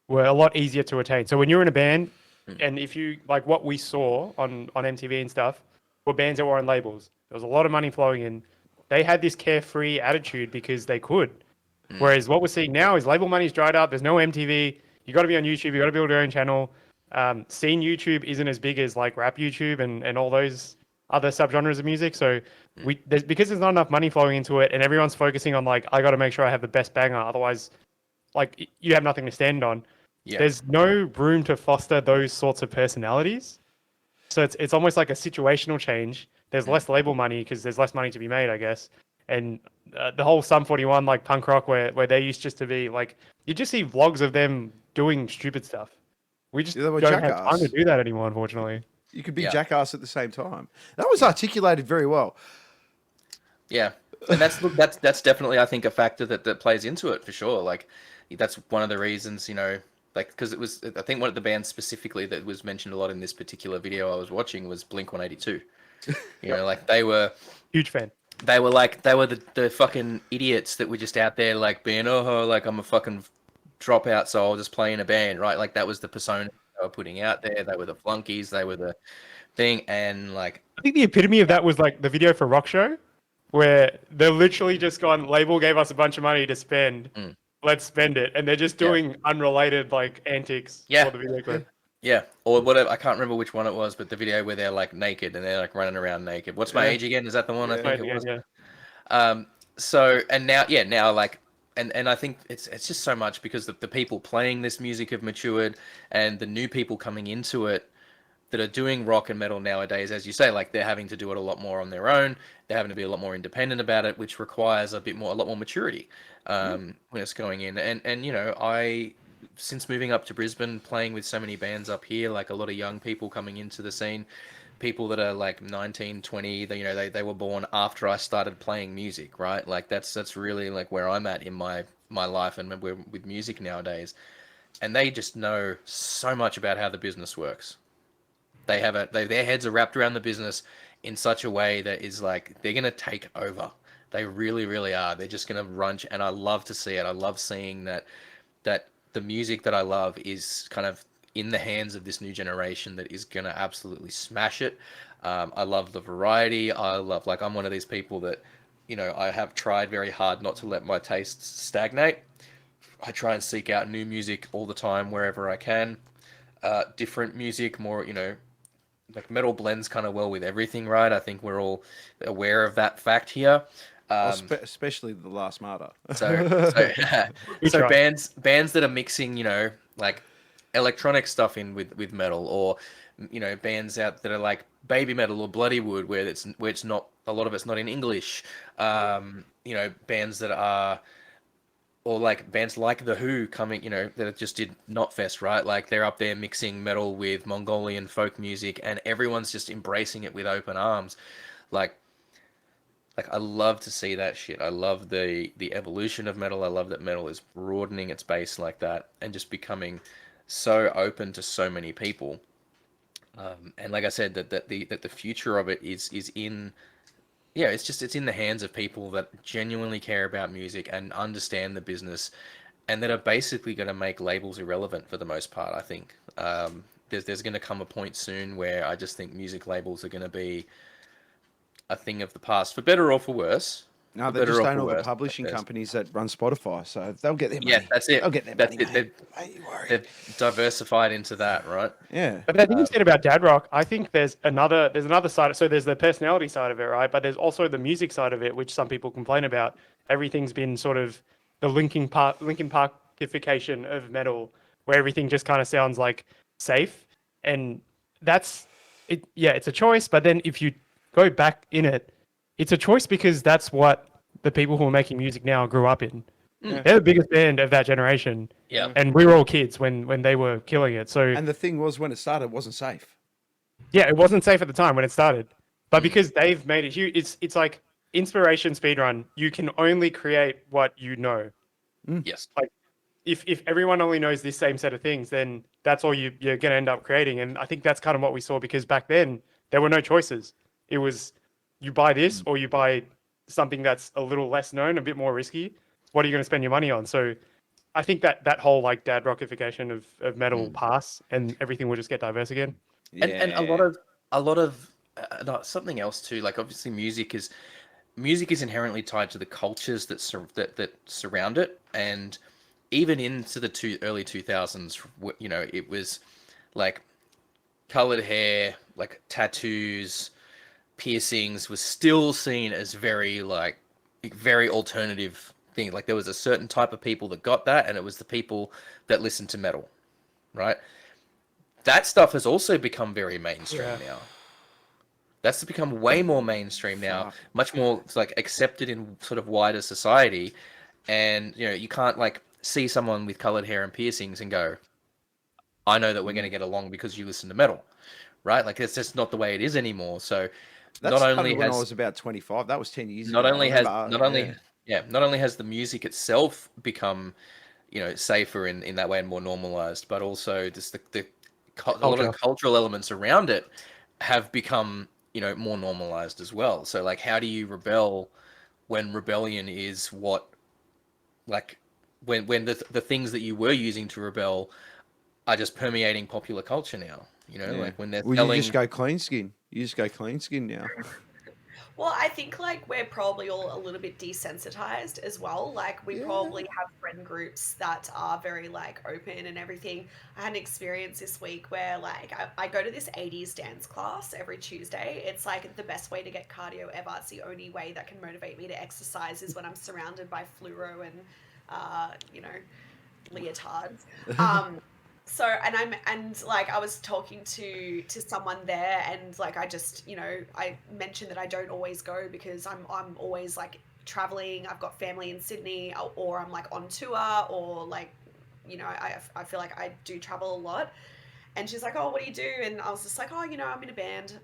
a lot easier to attain. So when you're in a band, and if you like what we saw on MTV and stuff, were bands that were on labels. There was a lot of money flowing in. They had this carefree attitude because they could. Whereas what we're seeing now is label money's dried up. There's no MTV. You got to be on YouTube. You got to build your own channel. Scene YouTube isn't as big as like rap YouTube and all those other subgenres of music. So because there's not enough money flowing into it, and everyone's focusing on like, I got to make sure I have the best banger. Otherwise, like you have nothing to stand on. Yeah. There's no room to foster those sorts of personalities. So it's almost like a situational change. There's less label money because there's less money to be made, I guess. And the whole Sum 41 like punk rock where they used just to be like, you just see vlogs of them doing stupid stuff. We just Yeah, they were don't have jackass. time to do that anymore, unfortunately. You could be Yeah. jackass at the same time. That was articulated very well. Yeah, and that's definitely, I think, a factor that plays into it for sure. Like, that's one of the reasons, you know, like, because it was, I think one of the bands specifically that was mentioned a lot in this particular video I was watching was Blink-182. You know, like they were Huge fan. they were the fucking idiots that were just out there like being, oh, like I'm a fucking dropout, so I'll just play in a band, right? Like that was the persona they were putting out there. They were the flunkies. They were the thing, and like I think the epitome of that was like the video for Rock Show, where they're literally just gone, label gave us a bunch of money to spend. Let's spend it. And they're just doing unrelated like antics Yeah. for the video clip. yeah, or whatever. I can't remember which one it was, but the video where they're like naked and they're like running around naked. What's my age again? Is that the one? I think it was. So and now like and I think it's just so much because the people playing this music have matured, and the new people coming into it that are doing rock and metal nowadays, as you say, like they're having to do it a lot more on their own. They're having to be a lot more independent about it, which requires a lot more maturity when it's going in. And you know, since moving up to Brisbane, playing with so many bands up here, like a lot of young people coming into the scene, people that are like 19, 20, they were born after I started playing music, right? Like that's really like where I'm at in my life and with music nowadays. And they just know so much about how the business works. They have their heads are wrapped around the business in such a way that is like they're gonna take over. They really, really are. They're just gonna run, and I love to see it. I love seeing that the music that I love is kind of in the hands of this new generation that is gonna absolutely smash it. I love the variety. I love, like, I'm one of these people that, you know, I have tried very hard not to let my tastes stagnate. I try and seek out new music all the time wherever I can. Different music, more, you know, like metal blends kind of well with everything, right? I think we're all aware of that fact here. Especially the last Martyr. So bands that are mixing, you know, like electronic stuff in with metal, or, you know, bands out that are like baby metal or bloody wood, where it's not, a lot of it's not in English. You know, bands that are, or like bands like The Who coming, you know, that just did Knotfest, right? Like they're up there mixing metal with Mongolian folk music, and everyone's just embracing it with open arms. Like I love to see that shit. I love the evolution of metal. I love that metal is broadening its base like that and just becoming so open to so many people. And like I said, that the future of it is in. Yeah, it's in the hands of people that genuinely care about music and understand the business, and that are basically going to make labels irrelevant for the most part. I think there's going to come a point soon where I just think music labels are going to be a thing of the past, for better or for worse. No, they just own all the publishing companies that run Spotify, so they'll get their money. Yeah, that's it. They'll get their That's money, it. They've diversified into that, right? Yeah. But the thing you said about dad rock, I think there's another side. So there's the personality side of it, right? But there's also the music side of it, which some people complain about. Everything's been sort of the Linkin Parkification of metal, where everything just kind of sounds like safe, and that's it. Yeah, it's a choice. But then if you go back in it, it's a choice because that's what the people who are making music now grew up in. They're the biggest band of that generation. Yeah. And we were all kids when they were killing it. So And the thing was, when it started, it wasn't safe. yeah, it wasn't safe at the time when it started. But because they've made it huge, it's like inspiration speedrun. You can only create what you know. Yes. Like if everyone only knows this same set of things, then that's all you're going to end up creating. And I think that's kind of what we saw, because back then there were no choices. It was, you buy this or you buy something that's a little less known, a bit more risky. What are you going to spend your money on? So I think that whole like dad rockification of metal will pass, and everything will just get diverse again. And a lot of something else too. Like obviously music is music is inherently tied to the cultures that surround it, and even into the early 2000s, you know, it was like colored hair, like tattoos, piercings was still seen as very alternative thing. Like there was a certain type of people that got that, and it was the people that listened to metal, right? That stuff has also become very mainstream Yeah. now. That's become way more mainstream now, Fuck. much more like accepted in sort of wider society. And you know, you can't like see someone with colored hair and piercings and go, I know that we're going to get along because you listen to metal, right? Like it's just not the way it is anymore. So That not started only when I has was about 25. That was 10 years not ago. I only has remember, not only yeah. yeah, not only has the music itself become, you know, safer in that way and more normalized, but also just a lot of Culture. the cultural elements around it have become, you know, more normalized as well. So like how do you rebel when rebellion is what, like, when the things that you were using to rebel are just permeating popular culture now, you know, Yeah. like when they're Well, you just selling. go clean skin. You just go clean skin now. Well, I think like we're probably all a little bit desensitized as well. Like we Yeah. probably have friend groups that are very like open and everything. I had an experience this week where like I go to this 80s dance class every Tuesday. It's like the best way to get cardio ever. It's the only way that can motivate me to exercise is when I'm surrounded by fluoro and you know, leotards. So and like I was talking to someone there, and like I just, you know, I mentioned that I don't always go because I'm always like traveling. I've got family in Sydney, or I'm like on tour, or like, you know, I feel like I do travel a lot. And she's like, oh, what do you do? And I was just like, oh, you know, I'm in a band,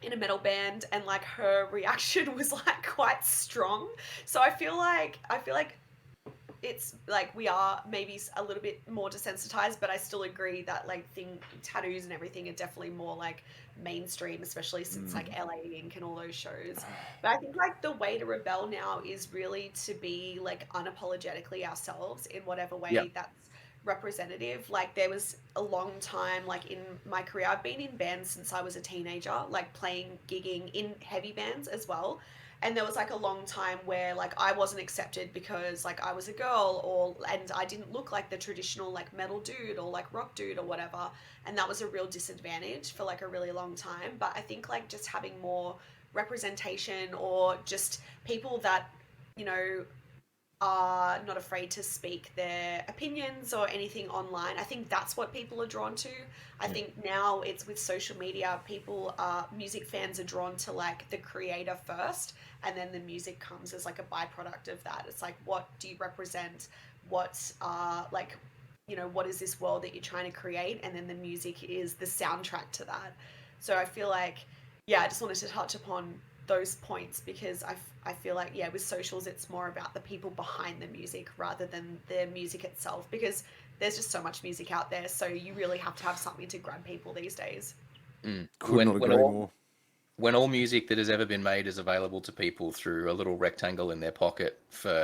in a metal band. And like her reaction was like quite strong. So I feel like it's like we are maybe a little bit more desensitized, but I still agree that like tattoos and everything are definitely more like mainstream, especially since like LA Ink and all those shows. But I think like the way to rebel now is really to be like unapologetically ourselves in whatever Yeah. way that's representative. Like there was a long time like in my career, I've been in bands since I was a teenager, like playing, gigging in heavy bands as well. And there was like a long time where like I wasn't accepted because like I was a girl, or and I didn't look like the traditional like metal dude or like rock dude or whatever, and that was a real disadvantage for like a really long time. But I think like just having more representation, or just people that, you know, are not afraid to speak their opinions or anything online. I think that's what people are drawn to. I think now it's with social media, music fans are drawn to like the creator first, and then the music comes as like a byproduct of that. It's like, what do you represent? Like, you know, what is this world that you're trying to create? And then the music is the soundtrack to that. So I feel like, yeah, I just wanted to touch upon those points because I feel like, yeah, with socials it's more about the people behind the music rather than the music itself, because there's just so much music out there, so you really have to have something to grab people these days. Could not agree more. When all music that has ever been made is available to people through a little rectangle in their pocket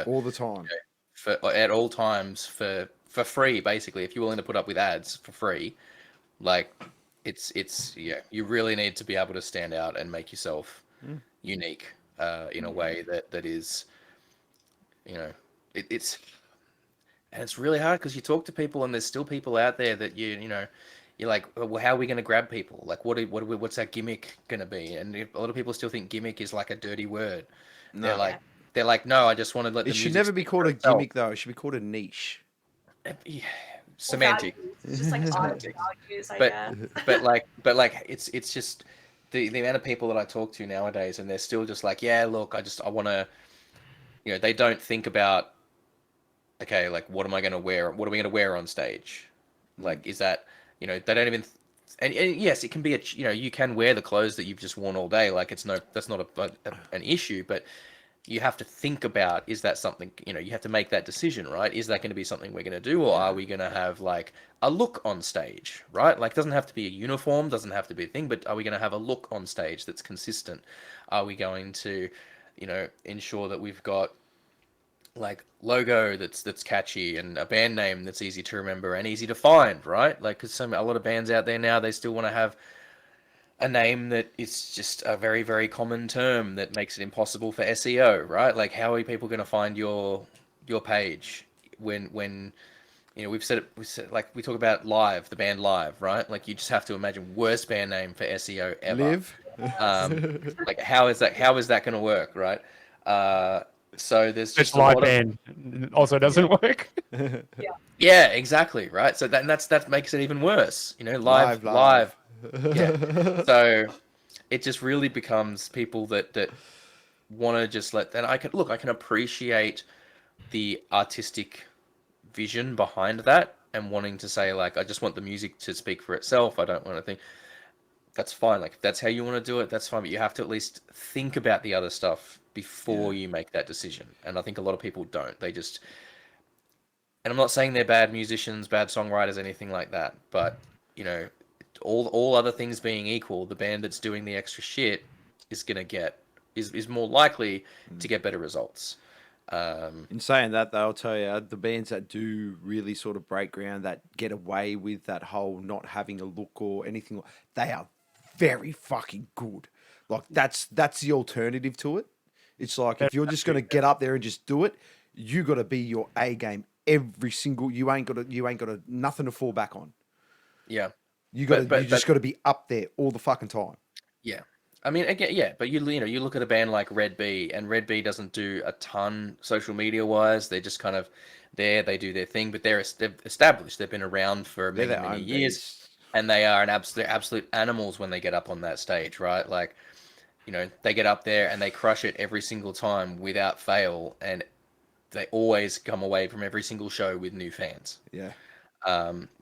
All the time. for at all times for free, basically, if you're willing to put up with ads for free, like it's yeah, you really need to be able to stand out and make yourself unique in a way that is, you know, it's and it's really hard because you talk to people and there's still people out there that you know, you're like, well, how are we going to grab people? Like, what's that gimmick going to be? And a lot of people still think gimmick is like a dirty word. They're No. like, they're like, no, I just want to let the It should music never be speak called for a itself. gimmick, though. It should be called a niche. Yeah, Or semantic. values, just like art Semantics. values, I But guess. but like it's just the amount of people that I talk to nowadays, and they're still just like, yeah, look, I want to, you know, they don't think about, okay, like what am I going to wear? What are we going to wear on stage? Like, is that, you know, they don't even, and yes, it can be you know, you can wear the clothes that you've just worn all day. Like that's not an issue, but you have to think about, is that something, you know, you have to make that decision, right? Is that going to be something we're going to do, or are we going to have like a look on stage, right? Like, doesn't have to be a uniform, doesn't have to be a thing, but are we going to have a look on stage that's consistent? Are we going to, you know, ensure that we've got like logo that's catchy and a band name that's easy to remember and easy to find, right? Like, because a lot of bands out there now, they still want to have a name that is just a very, very common term that makes it impossible for SEO, right? Like, how are people going to find your page when you know, we said, like, we talk about Live, the band Live, right? Like, you just have to imagine worst band name for SEO ever. Live. Like, how is that going to work, right? So there's It's just a live lot of band also doesn't work. yeah, exactly, right. So that makes it even worse, you know, Live, live, live. yeah. So it just really becomes people that want to just let. And I can appreciate the artistic vision behind that and wanting to say, like, I just want the music to speak for itself. I don't want to think. That's fine. Like, if that's how you want to do it, that's fine. But you have to at least think about the other stuff before you make that decision. And I think a lot of people don't. They just, and I'm not saying they're bad musicians, bad songwriters, anything like that. But, you know, all other things being equal, the band that's doing the extra shit is gonna get is more likely to get better results. In saying that, though, I'll tell you, the bands that do really sort of break ground, that get away with that whole not having a look or anything, they are very fucking good. Like, that's the alternative to it. It's like, if you're just going to get up there and just do it, you got to be your A game every single. You ain't got nothing to fall back on. Yeah, You just got to be up there all the fucking time. yeah. I mean, again, yeah, but you know, you look at a band like Red B, and Red B doesn't do a ton social media wise. They're just kind of there. They do their thing, but they're established. They've been around for They're many their many own years, beast. and they are absolute animals when they get up on that stage, right? Like, you know, they get up there and they crush it every single time without fail, and they always come away from every single show with new fans. Yeah.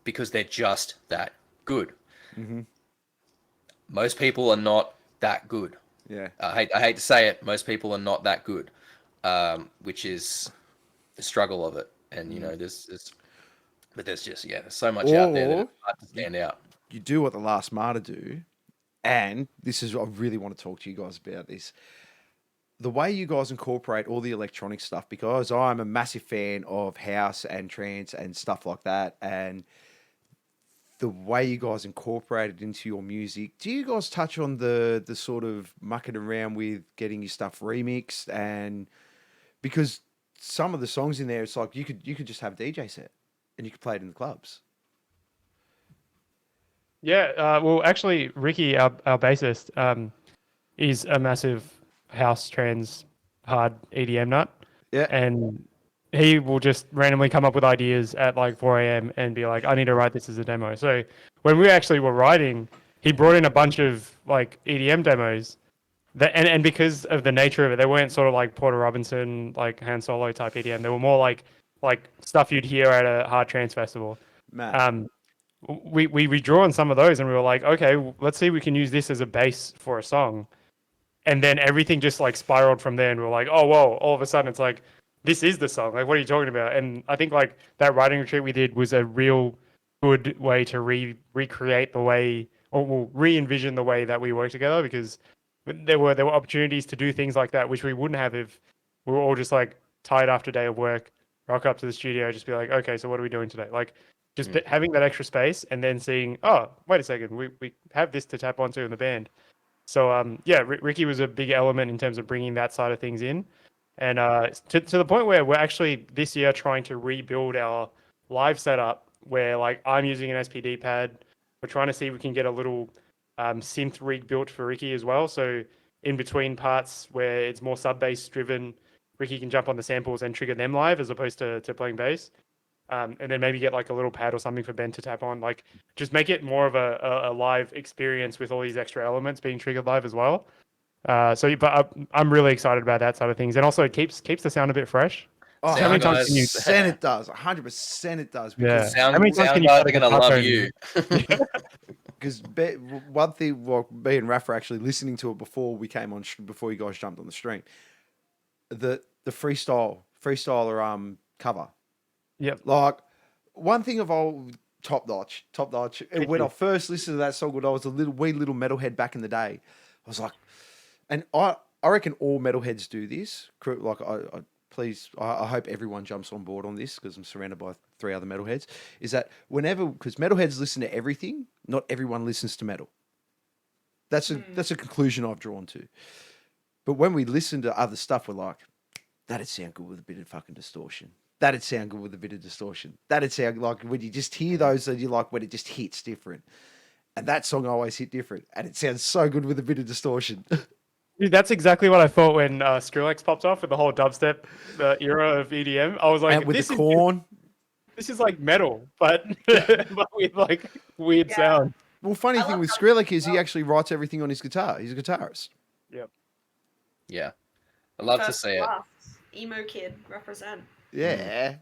Because they're just that good. Mm-hmm. Most people are not that good. Yeah. I hate to say it, most people are not that good, which is the struggle of it. And you know, but there's just there's so much out there that Or it's hard to stand out. you do what the last Martyr do, and this is I really want to talk to you guys about this. The way you guys incorporate all the electronic stuff, because I'm a massive fan of house and trance and stuff like that, and the way you guys incorporate it into your music. Do you guys touch on the sort of mucking around with getting your stuff remixed? And because some of the songs in there, it's like you could just have a DJ set and you could play it in the clubs. Yeah, well, actually, Ricky, our bassist, is a massive house trance hard EDM nut, Yeah. and he will just randomly come up with ideas at like 4 a.m. and be like, "I need to write this as a demo." So when we actually were writing, he brought in a bunch of like EDM demos. That and because of the nature of it, they weren't sort of like Porter Robinson, like Han Solo type EDM. They were more like stuff you'd hear at a hard trance festival. Matt. We draw on some of those and we were like, okay, let's see if we can use this as a base for a song. And then everything just like spiraled from there and we were like, oh, whoa, all of a sudden it's like, this is the song. Like, what are you talking about? And I think like that writing retreat we did was a real good way to recreate the way, or well, re-envision the way that we work together, because there were opportunities to do things like that, which we wouldn't have if we were all just like tired after a day of work, rock up to the studio, just be like, okay, so what are we doing today? Like, just having that extra space and then seeing, oh, wait a second, we have this to tap onto in the band. So yeah, Ricky was a big element in terms of bringing that side of things in, and to the point where we're actually this year trying to rebuild our live setup, where like I'm using an SPD pad. We're trying to see if we can get a little synth rig built for Ricky as well. So in between parts where it's more sub bass driven, Ricky can jump on the samples and trigger them live as opposed to playing bass. And then maybe get like a little pad or something for Ben to tap on, like just make it more of a live experience with all these extra elements being triggered live as well. But I'm really excited about that side of things, and also it keeps the sound a bit fresh. Oh, How many times can you? 100% it does. 100% it does. Yeah. Sound, How many times sound can you guys play are gonna the love tone? you. Because one thing, well, me and Raph were actually listening to it before we came on, before you guys jumped on the stream. The freestyler cover. Yep. Like, one thing of old top notch. And when I first listened to that song, when I was a wee little metalhead back in the day, I was like, and I reckon all metalheads do this. Like, I hope everyone jumps on board on this, because I'm surrounded by 3 other metalheads. Is that because metalheads listen to everything, not everyone listens to metal. That's a conclusion I've drawn to. But when we listen to other stuff, we're like, that'd sound good with a bit of fucking distortion. That'd sound good with a bit of distortion. That'd sound like when you just hear those, and you like when it just hits different. And that song always hit different, and it sounds so good with a bit of distortion. Dude, that's exactly what I thought when Skrillex popped off with the whole dubstep era of EDM. I was like, And with this the is corn. this is like metal, but but with like weird sound. Well, funny I thing love with that Skrillex is as he well. actually writes everything on his guitar. He's a guitarist. Yep. Yeah, I love to First see it. class. Emo kid represent. Yeah.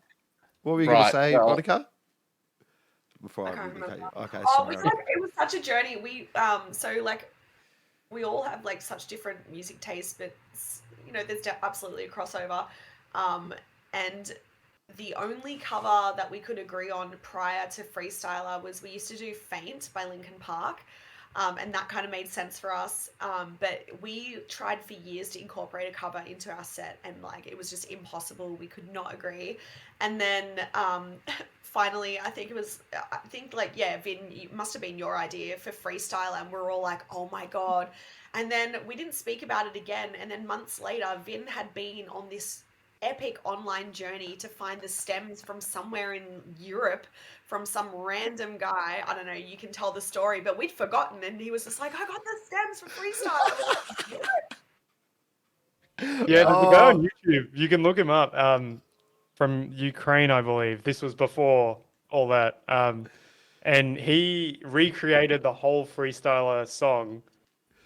What were you going to Right, say, well- Monica? Before I I can't really cut remember. you. Okay, Oh, it sorry. was such a journey. We so like we all have like such different music tastes, but there's absolutely a crossover. And the only cover that we could agree on prior to Freestyler was we used to do Faint by Linkin Park. And that kind of made sense for us. But we tried for years to incorporate a cover into our set, and like it was just impossible. We could not agree. And then finally, I think Vin, it must have been your idea for Freestyle, and we're all like, oh my God. And then we didn't speak about it again. And then months later, Vin had been on this epic online journey to find the stems from somewhere in Europe from some random guy. I don't know, you can tell the story, but we'd forgotten, and he was just like, I got the stems from Freestyle. Yeah, there's a guy on YouTube. You can look him up. From Ukraine, I believe. This was before all that. And he recreated the whole Freestyler song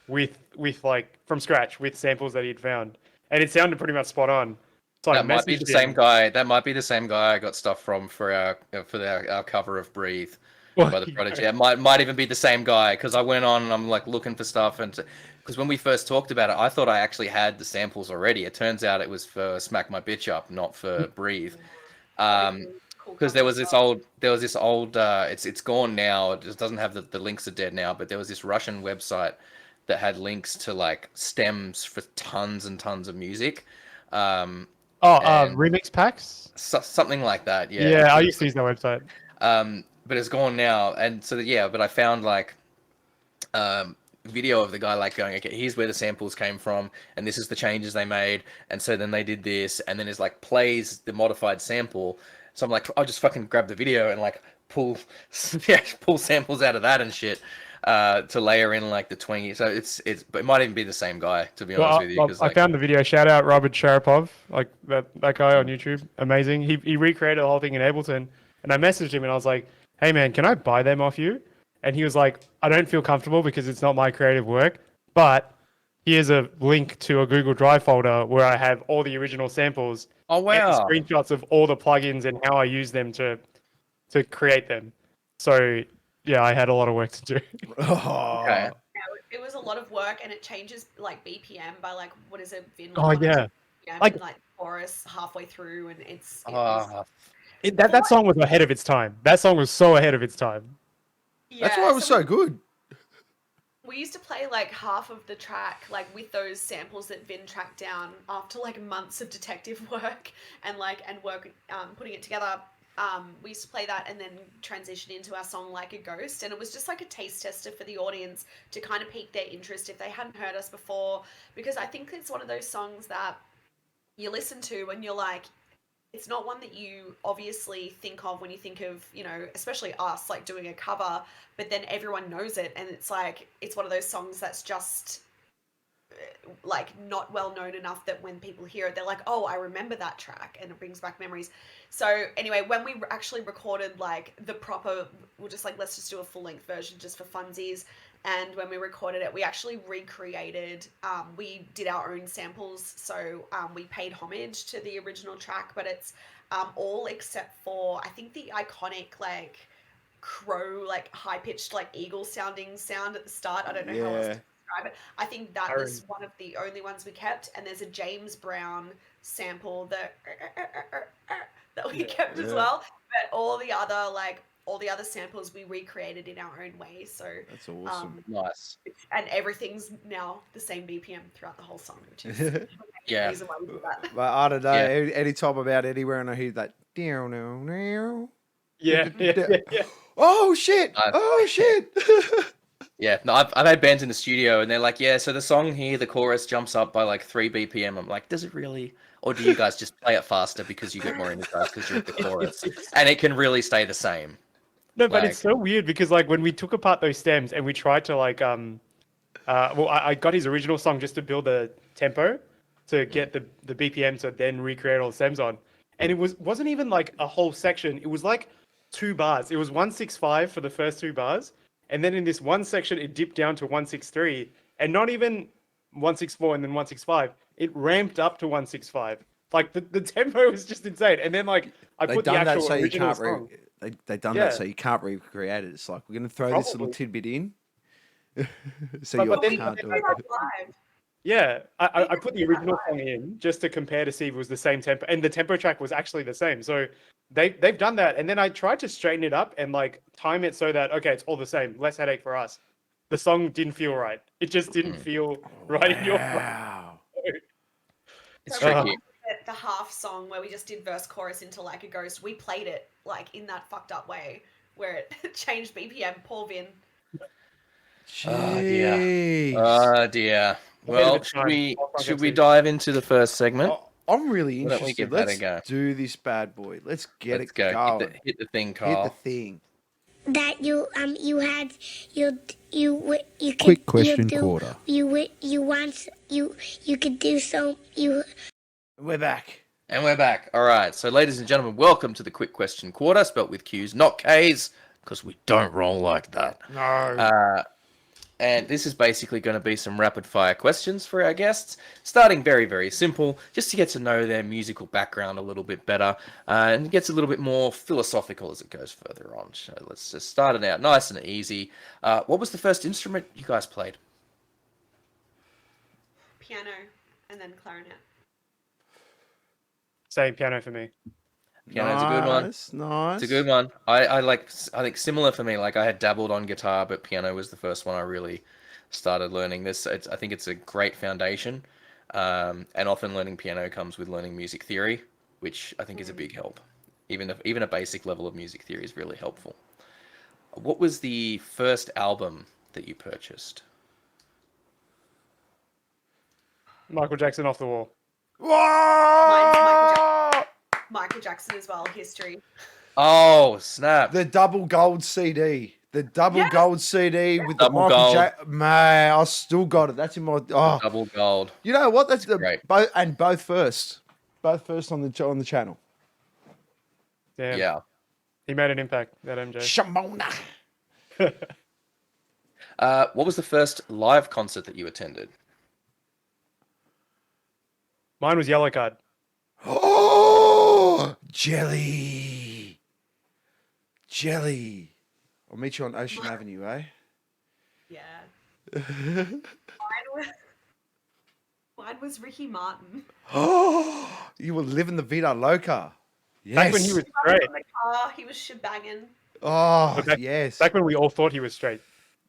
with like from scratch with samples that he'd found, and it sounded pretty much spot on. So That might be the same guy. That might be the same guy I got stuff from for our cover of Breathe by the Prodigy. It might even be the same guy, because I went on and I'm like looking for stuff, and because when we first talked about it, I thought I actually had the samples already. It turns out it was for Smack My Bitch Up, not for Breathe. Because there was this old it's gone now. It just doesn't have the links are dead now, but there was this Russian website that had links to like stems for tons and tons of music. Remix packs? Something like that, yeah. Yeah, I used to use that website. But it's gone now, and so but I found like video of the guy like going, okay, here's where the samples came from, and this is the changes they made, and so then they did this, and then it's like plays the modified sample. So I'm like, I'll just fucking grab the video and like pull samples out of that and shit. To layer in like the twingy, so but it might even be the same guy, to be honest with you. I found the video. Shout out Robert Sharapov, like that guy on YouTube, amazing. He recreated the whole thing in Ableton, and I messaged him and I was like, "Hey man, can I buy them off you?" And he was like, "I don't feel comfortable because it's not my creative work, but here's a link to a Google Drive folder where I have all the original samples, oh wow, and screenshots of all the plugins and how I use them to create them." So yeah, I had a lot of work to do. Okay. It was a lot of work, and it changes like BPM by like, what is it, Vin? Oh yeah, like chorus halfway through, and that song was ahead of its time. That song was so ahead of its time. Yeah, That's why it was so good. We used to play like half of the track like with those samples that Vin tracked down after like months of detective work and work putting it together. We used to play that and then transition into our song Like a Ghost, and it was just like a taste tester for the audience to kind of pique their interest if they hadn't heard us before, because I think it's one of those songs that you listen to and you're like, it's not one that you obviously think of when you think of, especially us like doing a cover, but then everyone knows it, and it's like, it's one of those songs that's just like not well known enough that when people hear it, they're like, oh, I remember that track, and it brings back memories. So anyway, when we actually recorded like the proper, we're just like, let's just do a full length version just for funsies. And when we recorded it, we actually recreated, we did our own samples. So we paid homage to the original track, but it's all except for, I think, the iconic like crow, like high pitched, like eagle sounding sound at the start. I don't know how else to describe it. I think that was one of the only ones we kept. And there's a James Brown sample that we kept as well. But all the other samples we recreated in our own way. So that's awesome. Nice. And everything's now the same BPM throughout the whole song, which is the reason why we do that. But I don't know. Yeah. Anytime I'm out anywhere and I hear that, Yeah. oh shit! Oh shit! Yeah, no, I've had bands in the studio and they're like, yeah, so the song here, the chorus jumps up by like 3 BPM. I'm like, does it really? Or do you guys just play it faster because you get more energized because you're at the chorus? And it can really stay the same. No, but Like, it's so weird because like when we took apart those stems and we tried to like well, I got his original song just to build the tempo to get the BPM to then recreate all the stems on, and it wasn't even like a whole section. It was like 2 bars. It was 165 for the first 2 bars, and then in this one section it dipped down to 163, and not even 164 and then 165. It ramped up to 165. Like the tempo was just insane. And then like I They put the done that actual so you original can't song. they done Yeah. that so you can't recreate it. It's like we're gonna throw this little Probably. tidbit in, so But you then- can't We do did it. that live. Yeah, I put the did that original live. song in just to compare to see if it was the same tempo, and the tempo track was actually the same. So they've done that, and then I tried to straighten it up and like time it so that okay, it's all the same, less headache for us. The song didn't feel right. It just didn't feel right in your brain. Wow. it's So tricky. the half song where we just did verse chorus into Like a Ghost, we played it like in that fucked up way where it changed BPM. Poor Vin. Oh dear. Jeez. Oh dear. A bit of a Well, time. should we dive into the first segment? I'm really Why don't we interested. give that a Let's go? do this bad boy. Let's get Let's it go. going. Hit the thing, Hit Carl. the thing. That you had you could Quick question you do, quarter. you want you could do so you We're back. And we're back. All right. So, ladies and gentlemen, welcome to the Quick Question Quarter, spelt with Q's, not K's, because we don't roll like that. No. And this is basically going to be some rapid fire questions for our guests, starting very, very simple, just to get to know their musical background a little bit better, and it gets a little bit more philosophical as it goes further on. So let's just start it out nice and easy. What was the first instrument you guys played? Piano and then clarinet. Same piano for me. Piano's a good one. Nice. It's a good one. I think similar for me. Like I had dabbled on guitar, but piano was the first one I really started learning. I think it's a great foundation, and often learning piano comes with learning music theory, which I think is a big help. Even a basic level of music theory is really helpful. What was the first album that you purchased? Michael Jackson Off the Wall. Whoa! Michael Jackson as well. History. Oh snap! The double gold CD. The double Yes. gold CD with the Double Michael gold. Jackson. Man, I still got it. That's in my. Oh, Double gold. you know what? That's the Great. both first on the channel. Damn. Yeah. He made an impact, that MJ. Shamona. What was the first live concert that you attended? Mine was Yellow Card. Oh, jelly. I'll meet you on Ocean Avenue, eh? Yeah. Mine was Ricky Martin. Oh, you were living the Vida Loca. Yes. Back when he was straight. In the car, he was shebanging. Oh, Back- yes. Back when we all thought he was straight.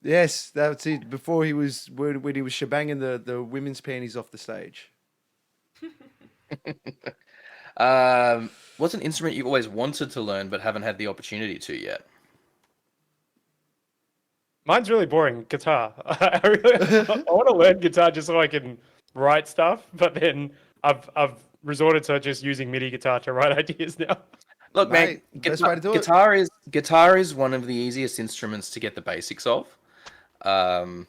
Yes, that's it. Before he was when he was shebanging the women's panties off the stage. What's an instrument you've always wanted to learn but haven't had the opportunity to yet? Mine's really boring. Guitar. I want to learn guitar just so I can write stuff, but then I've resorted to just using MIDI guitar to write ideas now. Look, Mate, man, best way to do it. guitar is one of the easiest instruments to get the basics of. So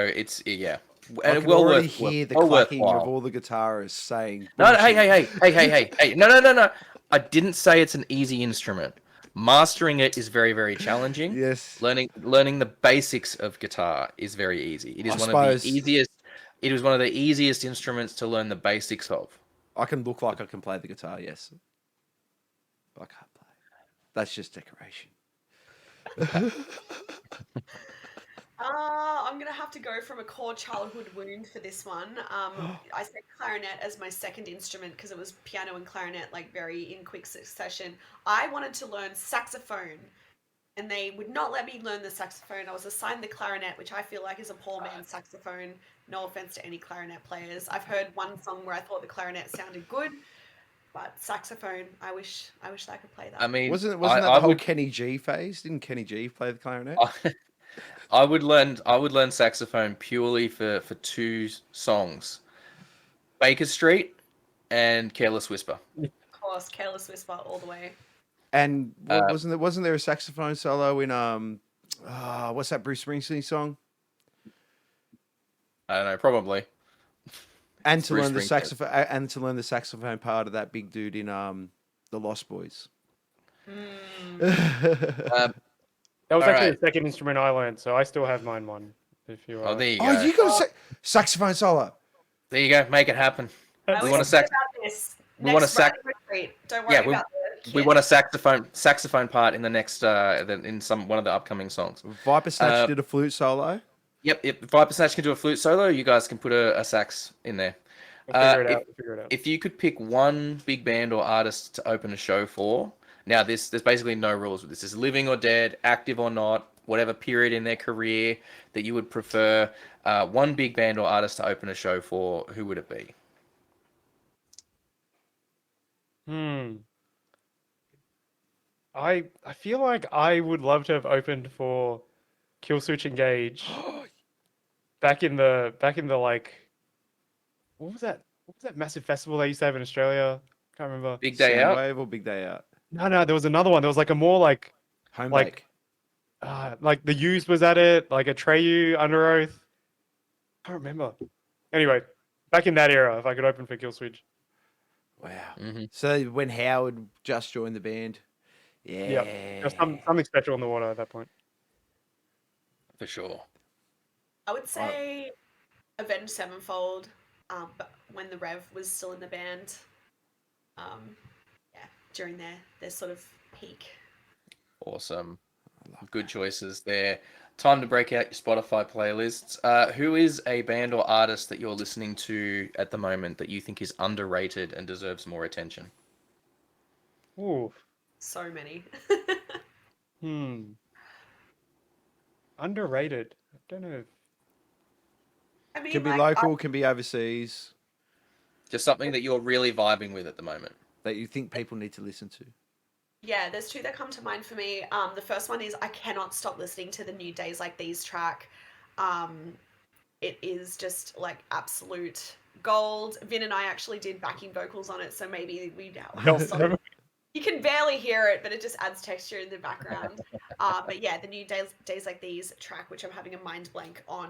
it's yeah. I And can already hear the clacking worthwhile. of all the guitarists saying. No, bullshit. hey. No. I didn't say it's an easy instrument. Mastering it is very, very challenging. Yes. Learning the basics of guitar is very easy. It is I one suppose- of the easiest. It is one of the easiest instruments to learn the basics of. I can look like I can play the guitar, yes. But I can't play. That's just decoration. I'm gonna have to go from a core childhood wound for this one. I said clarinet as my second instrument because it was piano and clarinet like very in quick succession. I wanted to learn saxophone, and they would not let me learn the saxophone. I was assigned the clarinet, which I feel like is a poor man's saxophone. No offense to any clarinet players. I've heard one song where I thought the clarinet sounded good, but saxophone, I wish I could play that. I mean, Wasn't that the whole Kenny G phase? Didn't Kenny G play the clarinet? I would learn saxophone purely for two songs, Baker Street and Careless Whisper. Of course, Careless Whisper all the way. And Uh, wasn't there a saxophone solo in what's that Bruce Springsteen song? I don't know, probably. And It's to Bruce learn the Springsteen. saxophone and to learn the saxophone part of that big dude in the Lost Boys. Um, That was All actually right. the second instrument I learned, so I still have mine one. If you Oh, there you Oh, go. you got a saxophone solo. There you go. Make it happen. I We was want a thinking sax. about this. We want a Next sax. writing retreat. Don't worry Yeah, about the we kit. want a saxophone part in the next in one of the upcoming songs. Viper Snatch Uh, did a flute solo. Yep, if Viper Snatch can do a flute solo, you guys can put a sax in there. We'll figure it If, out. We'll figure it out. if you could pick one big band or artist to open a show for, now there's basically no rules with this. Is living or dead, active or not, whatever period in their career that you would prefer. One big band or artist to open a show for, who would it be? I feel like I would love to have opened for Killswitch Engage back in the like what was that massive festival they used to have in Australia? Can't remember. Big Day Out. Soundwave or Big Day Out? No, there was another one. There was like a more like Home Like- the Used was at it, like Atreyu, Under Oath. I can't remember. Anyway, back in that era, if I could open for Killswitch. Wow. Mhm. So when Howard just joined the band. Yeah. There's something special in the water at that point. For sure. I would say Avenged Sevenfold, but when the Rev was still in the band. Yeah, during their sort of peak. Awesome. Good choices there. Time to break out your Spotify playlists. Who is a band or artist that you're listening to at the moment that you think is underrated and deserves more attention? Ooh. So many. Underrated. I don't know. I mean, Can be like, local, can be overseas, Just something that you're really vibing with at the moment. that you think people need to listen to. yeah, there's two that come to mind for me. The first one is I cannot stop listening to the new Days Like These track. It is just like absolute gold. Vin and I actually did backing vocals on it, so maybe we now. You can barely hear it, but it just adds texture in the background. But yeah, the new Days Like These track, which I'm having a mind blank on.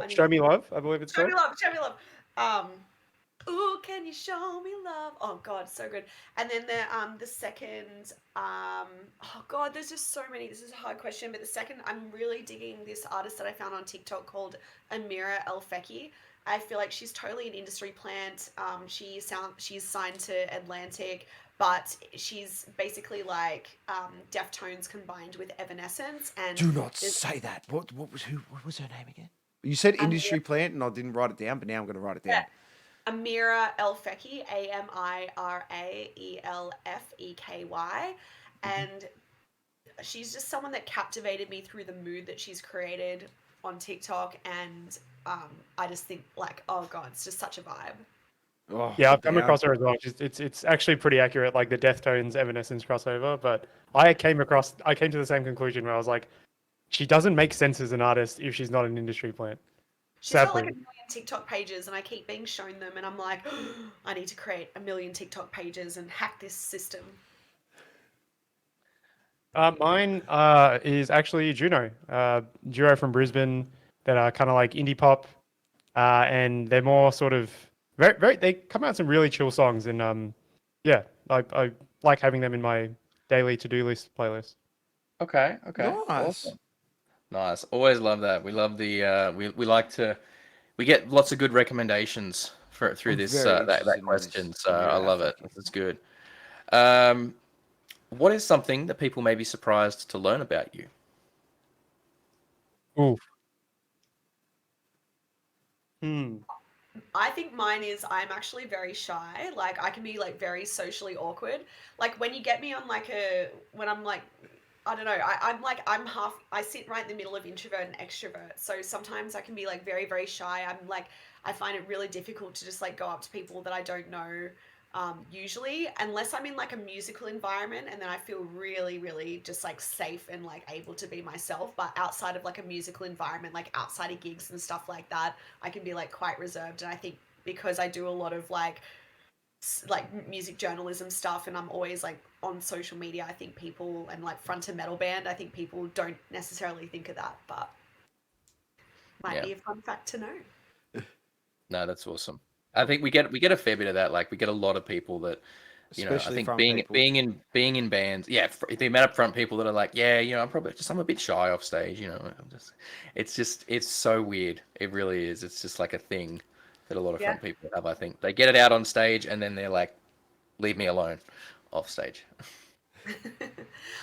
Show Me Love, I believe it's Show called. Me Love, Show Me Love. Ooh, can you show me love? Oh God, so good. And then the second, oh God, there's just so many. This is a hard question, but the second, I'm really digging this artist that I found on TikTok called Amira El Feki. I feel like she's totally an industry plant. She's signed to Atlantic, but she's basically like Deftones combined with Evanescence. And Do not there's- say that. What was her name again? You said industry plant, and I didn't write it down, but now I'm going to write it down. Yeah. Amira El Feki, AMIRAELFEKY, and she's just someone that captivated me through the mood that she's created on TikTok, and I just think like, oh God, it's just such a vibe. Oh, Yeah, I've come down. across her as well. It's actually pretty accurate, like the Deftones Evanescence crossover. But I came to the same conclusion where I was like, she doesn't make sense as an artist if she's not an industry plant. She's got like Sadly. a million TikTok pages, and I keep being shown them, and I'm like, I need to create a million TikTok pages and hack this system. Mine is actually Juno, duo from Brisbane that are kind of like indie pop, and they're more sort of very. They come out with some really chill songs, and yeah, I like having them in my daily to-do list playlist. Okay. Nice. Awesome. Nice. Always love that. We love the we like to we get lots of good recommendations through I'm this very that interested in question. this. So I Yeah, love it. fucking It's good. What is something that people may be surprised to learn about you? Ooh. I think mine is I'm actually very shy. Like I can be like very socially awkward. Like when you get me on when I'm like, I don't know, I sit right in the middle of introvert and extrovert. So sometimes I can be like very, very shy. I find it really difficult to just like go up to people that I don't know. usually, unless I'm in like a musical environment, and then I feel really, really just like safe and like able to be myself. But outside of like a musical environment, like outside of gigs and stuff like that, I can be like quite reserved. And I think because I do a lot of like music journalism stuff, and I'm always like on social media, I think people, and like front a metal band, I think people don't necessarily think of that, but might Yeah. be a fun fact to know. No, that's awesome. I think we get a fair bit of that. Like we get a lot of people that, you know, I Especially think front being people. being in bands, yeah, the amount of front people that are like, yeah, you know, I'm a bit shy off stage, you know. It's so weird. It really is. It's just like a thing that a lot of Yeah. front people have. I think they get it out on stage and then they're like, leave me alone, off stage.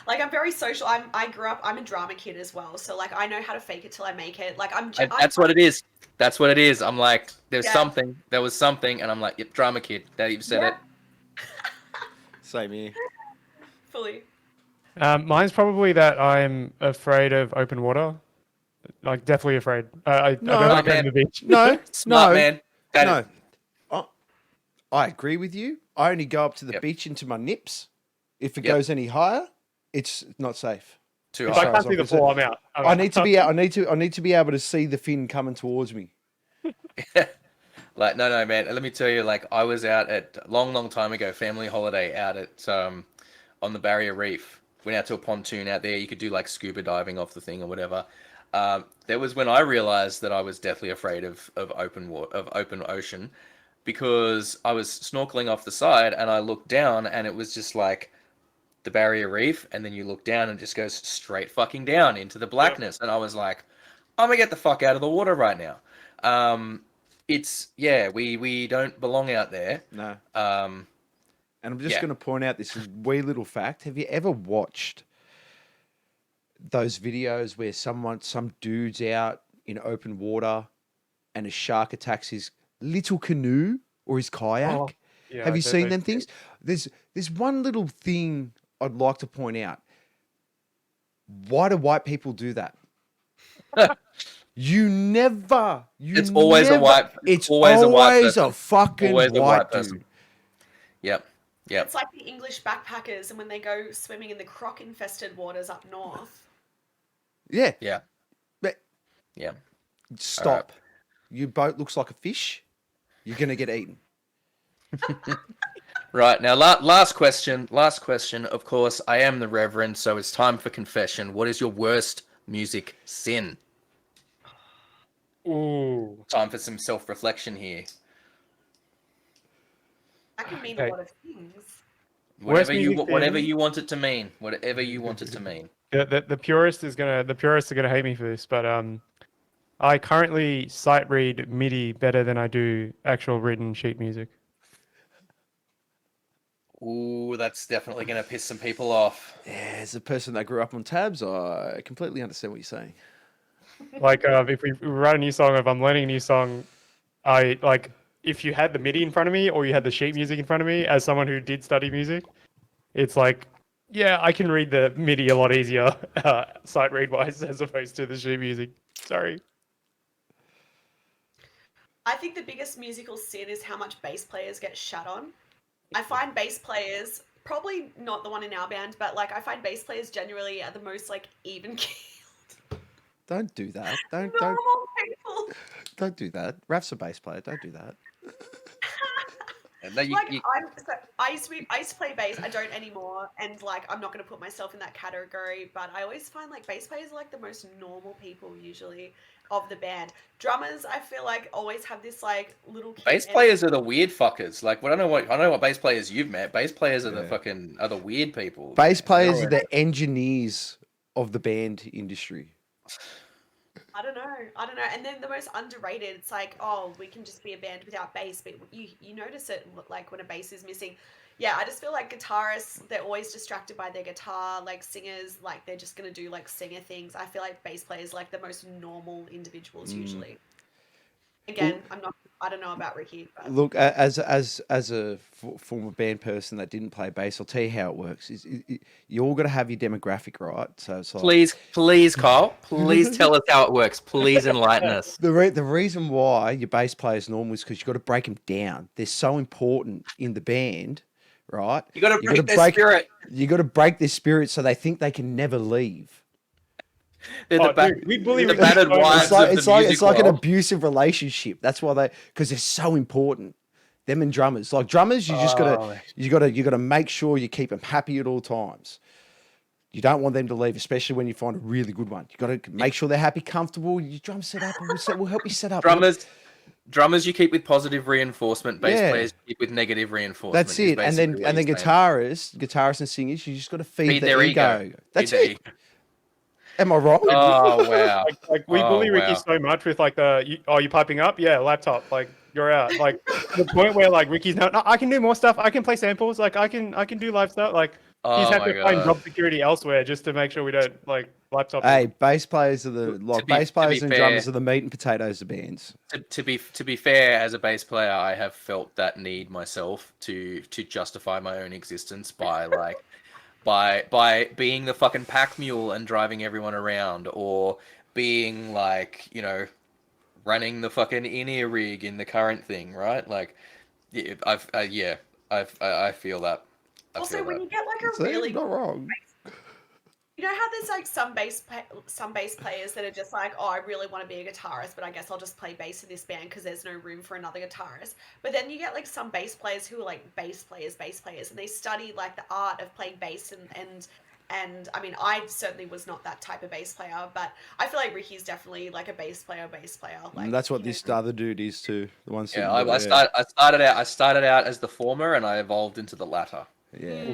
Like I'm very social. I'm a drama kid as well, so like I know how to fake it till I make it. Like I'm That's what it is. That's what it is. I'm like, Yeah. there was something, and I'm like, yep, drama kid. That you said Yeah. it. Same here. Fully. Mine's probably that I'm afraid of open water. Like, definitely afraid. I don't No. like going Man. to the beach. No, Smart no, man. That is- no. I agree with you. I only go up to the Yep. beach into my nips. If it Yep. goes any higher, it's not safe. too If high. I can't as see the opposite. pool, I'm out. I need to be out. I need to be able to see the fin coming towards me. Like, no, man. Let me tell you, like, I was out at long time ago, family holiday out at on the Barrier Reef. Went out to a pontoon out there. You could do like scuba diving off the thing or whatever. That was when I realized that I was deathly afraid of open water, of open ocean, because I was snorkeling off the side and I looked down and it was just like the Barrier Reef, and then you look down and it just goes straight fucking down into the blackness, and I was like, I'm gonna get the fuck out of the water right now. It's we don't belong out there. No. Um, And I'm just Yeah. going to point out this wee little fact. Have you ever watched those videos where some dude's out in open water and a shark attacks his little canoe or his kayak? Oh, yeah, Have you I've heard seen those them things? There's one little thing I'd like to point out. Why do white people do that? It's always a white- It's always a white always a person. fucking Always a white white person. dude. Yep. It's like the English backpackers, and when they go swimming in the croc-infested waters up north. Yeah. Yeah. But Yeah. stop. Your boat looks like a fish. You're gonna get eaten. Right, now last question. Last question. Of course, I am the Reverend, so it's time for confession. What is your worst music sin? Ooh. Time for some self-reflection here. That can mean Okay. a lot of things. Whatever music whatever sin? you want it to mean. Whatever you want it to mean. The purists are gonna hate me for this, but I currently sight read MIDI better than I do actual written sheet music. Ooh, that's definitely going to piss some people off. Yeah, as a person that grew up on tabs, I completely understand what you're saying. Like, if we write a new song, if I'm learning a new song, I like if you had the MIDI in front of me or you had the sheet music in front of me, as someone who did study music, it's like, yeah, I can read the MIDI a lot easier, sight read wise, as opposed to the sheet music. Sorry. I think the biggest musical sin is how much bass players get shat on. I find bass players, probably not the one in our band, but like I find bass players generally are the most like even keeled Don't do that. Don't normal people. do that. Raf's a bass player. Don't do that. And then Like I used to play bass. I don't anymore, and like I'm not going to put myself in that category. But I always find like bass players are like the most normal people usually of the band. Drummers, I feel like always have this like little kid bass players are the weird fuckers. Like, I know what bass players you've met. Bass players are the weird people. Bass man. players They're are the engineers of the band industry. I don't know. And then the most underrated, it's like, oh, we can just be a band without bass, but you notice it like when a bass is missing. Yeah, I just feel like guitarists, they're always distracted by their guitar. Like singers, like they're just gonna do like singer things. I feel like bass players like the most normal individuals usually. Again, I'm not I don't know about Ricky. But... Look, as a former band person that didn't play bass, I'll tell you how it works. You all got to have your demographic right. So it's like, Please, Kyle, please tell us how it works. Please enlighten us. the reason why your bass players normal is because you got to break them down. They're so important in the band, right? You got to break their spirit. You got to break their spirit so they think they can never leave. They're we bully the Ricky battered so much. wives of the music It's like an world. abusive relationship. That's why because they're so important. Them and drummers, like drummers, you gotta make sure you keep them happy at all times. You don't want them to leave, especially when you find a really good one. You gotta make sure they're happy, comfortable. You drum set up, and we'll help you set up. Drummers you keep with positive reinforcement. Bass Yeah. players you keep with negative reinforcement. That's it. And then guitarists and singers, you just got to feed their ego. That's Feed their it. Am I wrong? Oh wow! Like we bully Ricky wow. so much with like you piping up? Yeah, laptop. Like you're out. Like to the point where like Ricky's no, I can do more stuff. I can play samples. Like I can do live stuff. Like he's had to find job security elsewhere just to make sure we don't like laptop. Hey, bass players are bass players and fair, drummers are the meat and potatoes of bands. To be fair, as a bass player, I have felt that need myself to justify my own existence by like. By being the fucking pack mule and driving everyone around, or being like, running the fucking in-ear rig in the current thing, right? Like, yeah, I feel that. Also, when you get like a really not wrong. You know how there's like some bass players that are just like, oh, I really want to be a guitarist, but I guess I'll just play bass in this band because there's no room for another guitarist. But then you get like some bass players who are like bass players, and they study like the art of playing bass and I mean, I certainly was not that type of bass player, but I feel like Ricky's definitely like a bass player. Like, And that's what this other dude is too. The one. Yeah, I started out as the former, and I evolved into the latter. Yeah.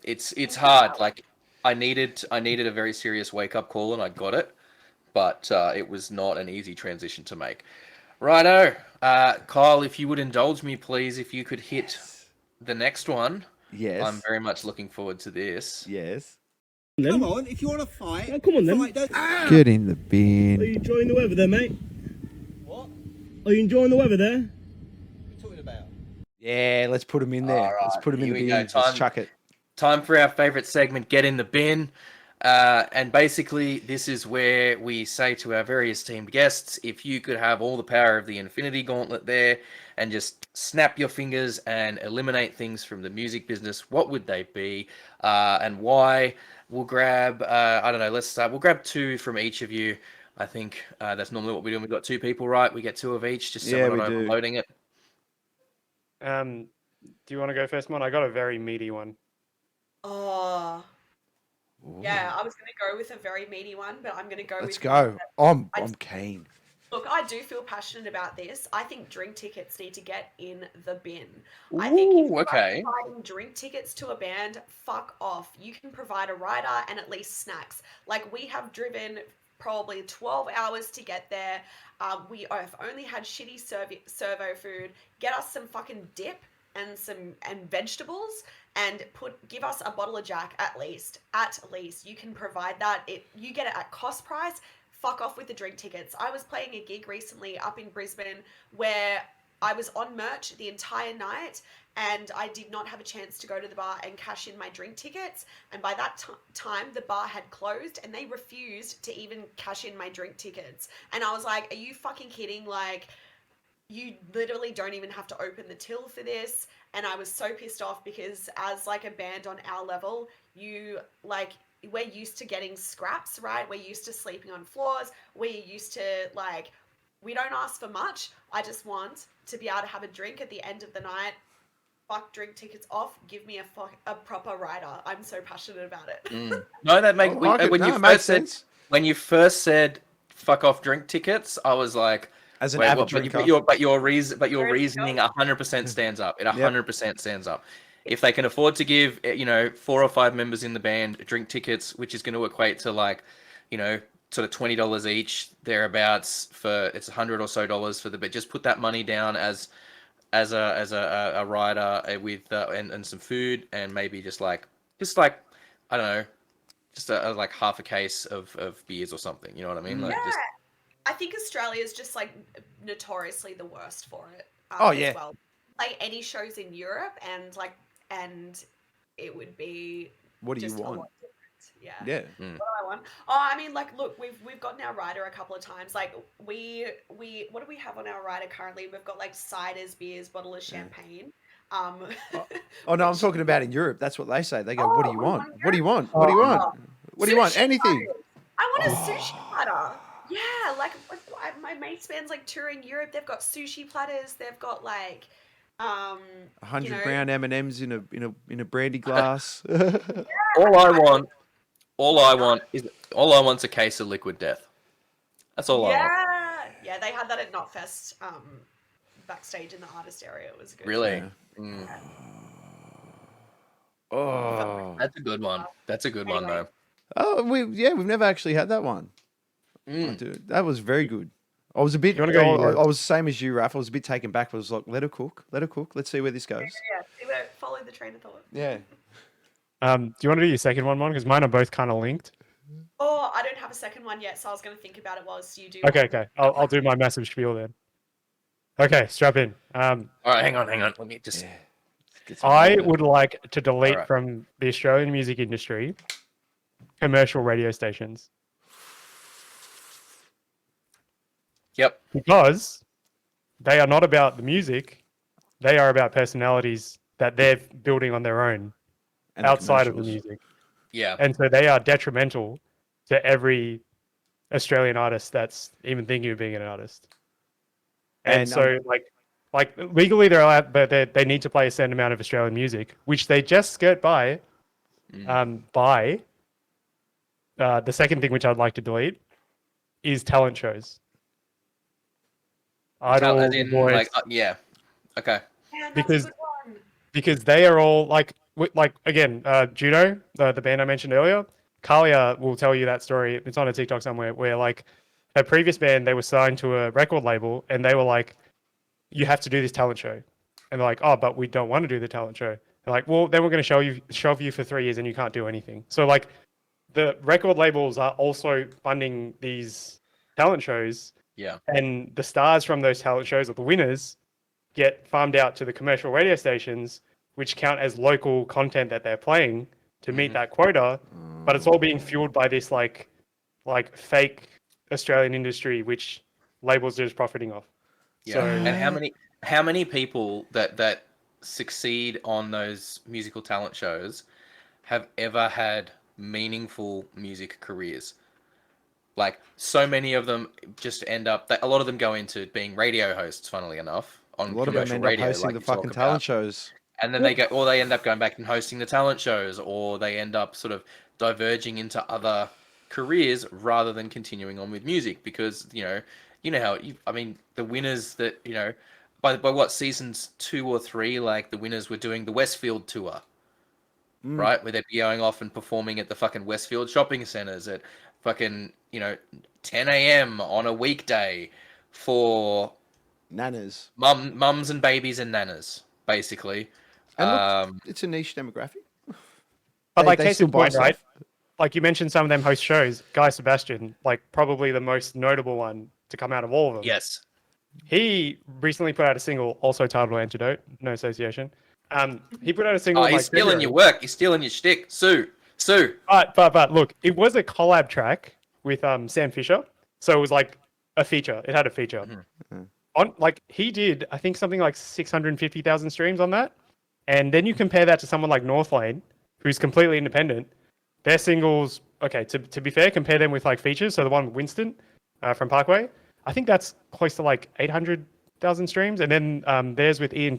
It's hard. Like I needed a very serious wake up call, and I got it, but it was not an easy transition to make. Righto, Kyle, if you would indulge me, please, if you could hit the next one. Yes. I'm very much looking forward to this. Yes. Come on, if you want to fight. Oh, come on then. Get in the bin. Are you enjoying the weather there, mate? What? Are you enjoying the weather there? What are you talking about? Yeah, let's put him in there. All right, Let's put him in the here we go. bin. Let's chuck it. Time for our favorite segment, Get in the Bin. And basically, this is where we say to our very esteemed guests, if you could have all the power of the Infinity Gauntlet there and just snap your fingers and eliminate things from the music business, what would they be and why? We'll grab, I don't know, let's start. We'll grab two from each of you. I think that's normally what we do. We've got two people, right? We get two of each, just so we're not overloading it. Do you want to go first, Mon? I got a very meaty one. Oh. Yeah, I was going to go with a very meaty one, but I'm going to go Let's with... go. I'm keen. Look, I do feel passionate about this. I think drink tickets need to get in the bin. Ooh, I think if you're okay. providing drink tickets to a band, fuck off. You can provide a rider and at least snacks. Like, we have driven probably 12 hours to get there. We have only had shitty servo food. Get us some fucking dip and vegetables and give us a bottle of Jack at least. You can provide that. You get it at cost price. Fuck off with the drink tickets. I was playing a gig recently up in Brisbane where I was on merch the entire night and I did not have a chance to go to the bar and cash in my drink tickets. And by that time, the bar had closed and they refused to even cash in my drink tickets. And I was like, are you fucking kidding? Like, you literally don't even have to open the till for this. And I was so pissed off because as like a band on our level, we're used to getting scraps, right? We're used to sleeping on floors. We're used to we don't ask for much. I just want to be able to have a drink at the end of the night. Fuck drink tickets off. Give me a proper rider. I'm so passionate about it. No, that makes when you first said fuck off drink tickets, I was like, as an average drinker. But your reasoning 100% stands up. It 100% stands up. If they can afford to give 4 or 5 members in the band drink tickets, which is going to equate to sort of $20 each thereabouts for it's $100 or so for but just put that money down as a rider with and some food and maybe just like I don't know, just like half a case of beers or something. You know what I mean? Like yeah. I think Australia is just like notoriously the worst for it. Oh, yeah. As well, like any shows in Europe, and it would be What do you just a want? lot different. Yeah. Yeah. What do I want? Oh, I mean, like, look, we've gotten our rider a couple of times. Like, we what do we have on our rider currently? We've got like ciders, beers, bottle of champagne. Um, Oh no, I'm which- talking about in Europe. That's what they say. They go, "What do you Oh, want? What do you want? What do you want? What do you want? sushi Anything." platters. I want a sushi platter. Yeah, like my mate's band's like touring Europe. They've got sushi platters. They've got like, you 100 know, brown M&Ms in a brandy glass. All I want, all I want's a case of Liquid Death. That's all I want. Yeah, they had that at Knotfest, backstage in the artist area. It was good. Really? Yeah. Mm. Oh. That's a good one. That's a good one Anyway. though. Oh, we've never actually had that one. Oh, Mm. dude, that was very good. I was a bit. You wanna go I Europe? was the same as you, Raph. I was a bit taken back. I was like, let her cook. Let her cook. Let's see where this goes. Yeah, see where- follow the train of thought. Yeah. Do you want to do your second one, Because mine are both kind of linked. Oh, I don't have a second one yet, so I was going to think about it whilst you do. Okay, one. okay. I'll do my massive spiel then. Okay, strap in. All right, hang on. Let me just. Get some I water. would like to delete Alright. from the Australian music industry commercial radio stations Yep. because they are not about the music; they are about personalities that they're building on their own And the outside of the commercials. music, Yeah. and so they are detrimental to every Australian artist that's even thinking of being an artist. And, And, so, like legally they're allowed, but they need to play a certain amount of Australian music, which they just skirt by. By the second thing which I'd like to delete is talent shows. Idol, As in, Voice, like, yeah. Okay. Man, that's because- a good one. because they are all like again, Judo, the band I mentioned earlier. Kalia will tell you that story. It's on a TikTok somewhere where like her previous band, they were signed to a record label and they were like, you have to do this talent show. And they're like, oh, but we don't want to do the talent show. They're like, well, then we're going to shove you for 3 years and you can't do anything. So like the record labels are also funding these talent shows, Yeah. and the stars from those talent shows, or the winners, get farmed out to the commercial radio stations, which count as local content that they're playing to meet that quota. But it's all being fueled by this like fake Australian industry, which labels are just profiting off. Yeah. So And how many people that succeed on those musical talent shows have ever had meaningful music careers? Like, so many of them just end up. A lot of them go into being radio hosts. Funnily enough, on A lot of them commercial end up radio, hosting like the you talk fucking about. talent shows. And then they end up going back and hosting the talent shows, or they end up sort of diverging into other careers rather than continuing on with music, because you know how I mean, the winners that by what seasons 2 or 3, like the winners were doing the Westfield tour, right, where they'd be going off and performing at the fucking Westfield shopping centers at fucking 10 a.m. on a weekday for Nanas. mums and babies and nanas, basically. And look, it's a niche demographic. But They- like they case still in buy point, right? stuff. Like you mentioned, some of them host shows. Guy Sebastian, like probably the most notable one to come out of all of them. Yes. He recently put out a single, also titled "Antidote." No association. He put out a single. Oh, in, he's like, stealing February. your work. He's stealing your shtick. Sue. But look, it was a collab track with Sam Fisher, so it was like a feature. It had a feature. On like he did, I think something like 650,000 streams on that, and then you compare that to someone like Northlane, who's completely independent. Their singles, okay, to be fair, compare them with like features. So the one with Winston from Parkway, I think that's close to like 800,000 streams, and then theirs with Ian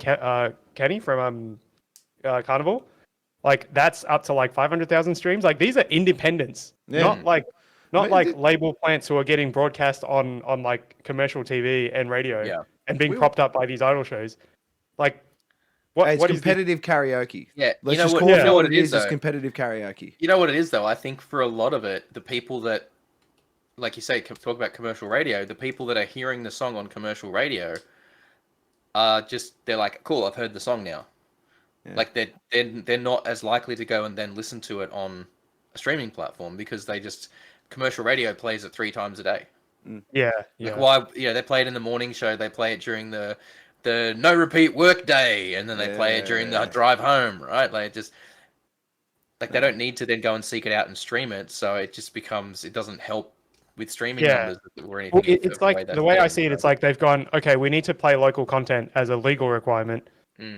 Kenny from Carnival. Like that's up to like 500,000 streams. Like these are independents, Yeah. not like But label plants who are getting broadcast on like commercial TV and radio Yeah. and being We- propped up by these idol shows. Like Hey, it's what is this? competitive karaoke. Yeah, Let's you know just what- call you it know what what it it is, is. It's though? competitive karaoke. You know what it is, though? I think for a lot of it, the people that, like you say, talk about commercial radio, the people that are hearing the song on commercial radio are they're like, cool, I've heard the song now. Yeah. Like, they're not as likely to go and then listen to it on a streaming platform, because commercial radio plays it 3 times a day. Yeah, Like yeah. why? They play it in the morning show. They play it during the no repeat work day, and then they play it during the Yeah. drive home. Right? Like just like they No. don't need to then go and seek it out and stream it. So it just becomes it doesn't help with streaming Yeah. numbers or anything. Well, of it's the way like the that's way I getting, see it, so. it's like they've gone, okay, we need to play local content as a legal requirement.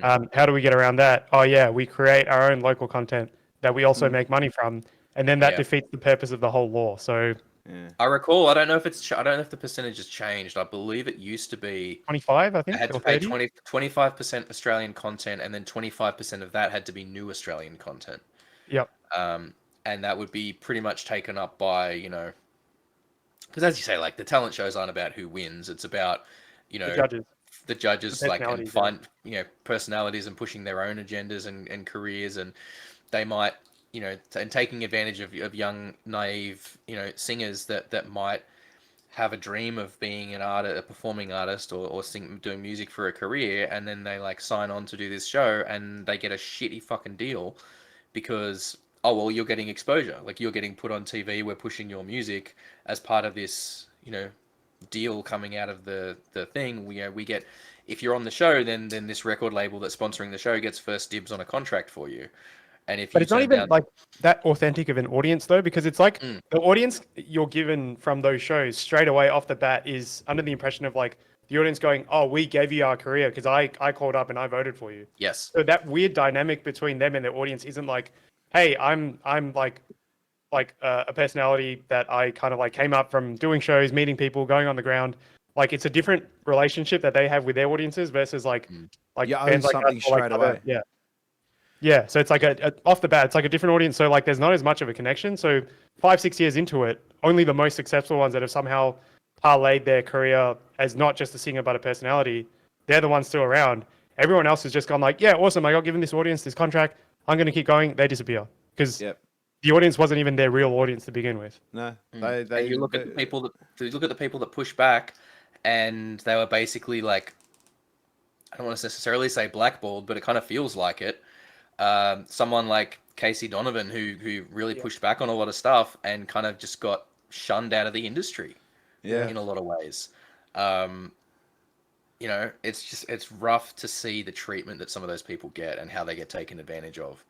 How do we get around that? Oh yeah, we create our own local content that we also make money from, and then that Yeah. defeats the purpose of the whole law. So Yeah. I recall. I don't know if I don't know if the percentage has changed. I believe it used to be 25, I I think, had or to pay 30. 25% Australian content, and then 25% of that had to be new Australian content. Yep. And that would be pretty much taken up by, because as you say, like the talent shows aren't about who wins. It's about, The judges. the judges The like and personalities, find personalities and pushing their own agendas and careers, and they might and taking advantage of young naive singers that might have a dream of being a performing artist or doing music for a career, and then they like sign on to do this show and they get a shitty fucking deal because oh well, you're getting exposure, like you're getting put on TV, we're pushing your music as part of this deal coming out of the thing. We get, if you're on the show, then this record label that's sponsoring the show gets first dibs on a contract for you. And if But you it's not turn even down, like that authentic of an audience though, because it's like Mm. the audience you're given from those shows straight away off the bat is under the impression of like the audience going, "Oh, we gave you our career because I called up and I voted for you." yes, So that weird dynamic between them and their audience isn't like, "Hey, I'm like a personality that I kind of like came up from doing shows, meeting people, going on the ground." Like it's a different relationship that they have with their audiences versus like You own bands like us something or like straight other, away. yeah. Yeah, so it's like a off the bat, it's like a different audience. So like, there's not as much of a connection. So 5-6 years into it, only the most successful ones that have somehow parlayed their career as not just a singer but a personality, they're the ones still around. Everyone else has just gone like, yeah, awesome. I got given this audience, this contract. I'm going to keep going. They disappear because Yep. the audience wasn't even their real audience to begin with. No. and you look at the people that push back, and they were basically like, I don't want to necessarily say blackballed, but it kind of feels like it. Someone like Casey Donovan, who really pushed back on a lot of stuff and kind of just got shunned out of the industry. Yeah. In a lot of ways. It's rough to see the treatment that some of those people get and how they get taken advantage of.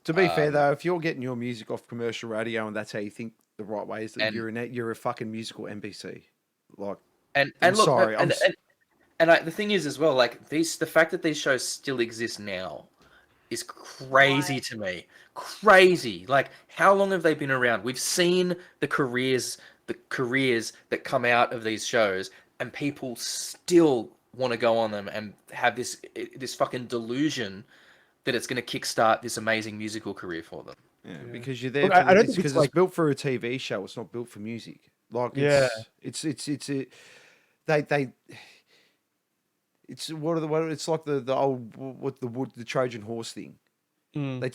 To be fair though, if you're getting your music off commercial radio and that's how you think the right way is, that And- you're a fucking musical NBC. Like, And I'm look, sorry, the thing is as well, like the fact that these shows still exist now is crazy to me. Crazy. Like, how long have they been around? We've seen the careers that come out of these shows, and people still want to go on them and have this fucking delusion that it's going to kickstart this amazing musical career for them. yeah, because you're there. Look, For I don't it's think it's because like- it's built for a TV show. It's not built for music. Like, Yeah. it's it's it's like the old the Trojan horse thing. Mm. They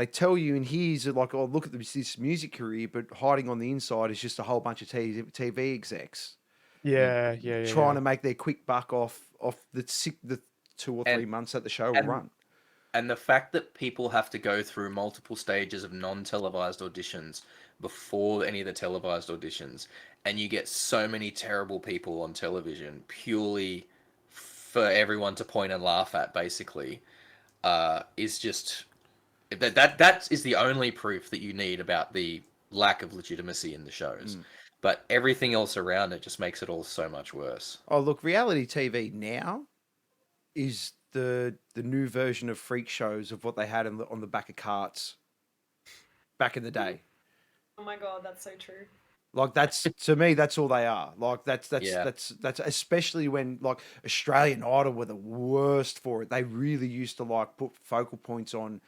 tell you, and here's like, oh, look at this music career, but hiding on the inside is just a whole bunch of TV execs Yeah. trying to make their quick buck off the 2 or 3 months that the show will run. And the fact that people have to go through multiple stages of non-televised auditions before any of the televised auditions, and you get so many terrible people on television purely for everyone to point and laugh at, basically, is just that is the only proof that you need about the lack of legitimacy in the shows. But everything else around it just makes it all so much worse. Oh, look, reality TV now is the new version of freak shows of what they had on the back of carts back in the day. Oh my god, that's so true. Like, that's, to me, that's all they are. Like, that's Yeah. especially when, like, Australian Idol were the worst for it. They really used to like put focal points on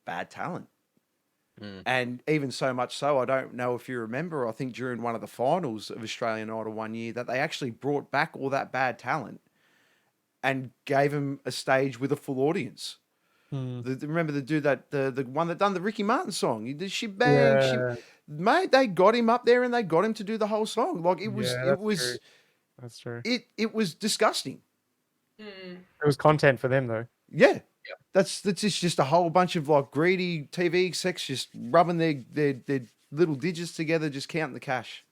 bad talent. And even so much so, I don't know if you remember, I think during one of the finals of Australian Idol one year, that they actually brought back all that bad talent and gave them a stage with a full audience. Remember the dude the one that done the Ricky Martin song? He did She Bang. Mate, they got him up there and they got him to do the whole song. Like, it was That's true. it was disgusting. It was content for them though. Yeah. That's just a whole bunch of like greedy TV execs just rubbing their little digits together, just counting the cash.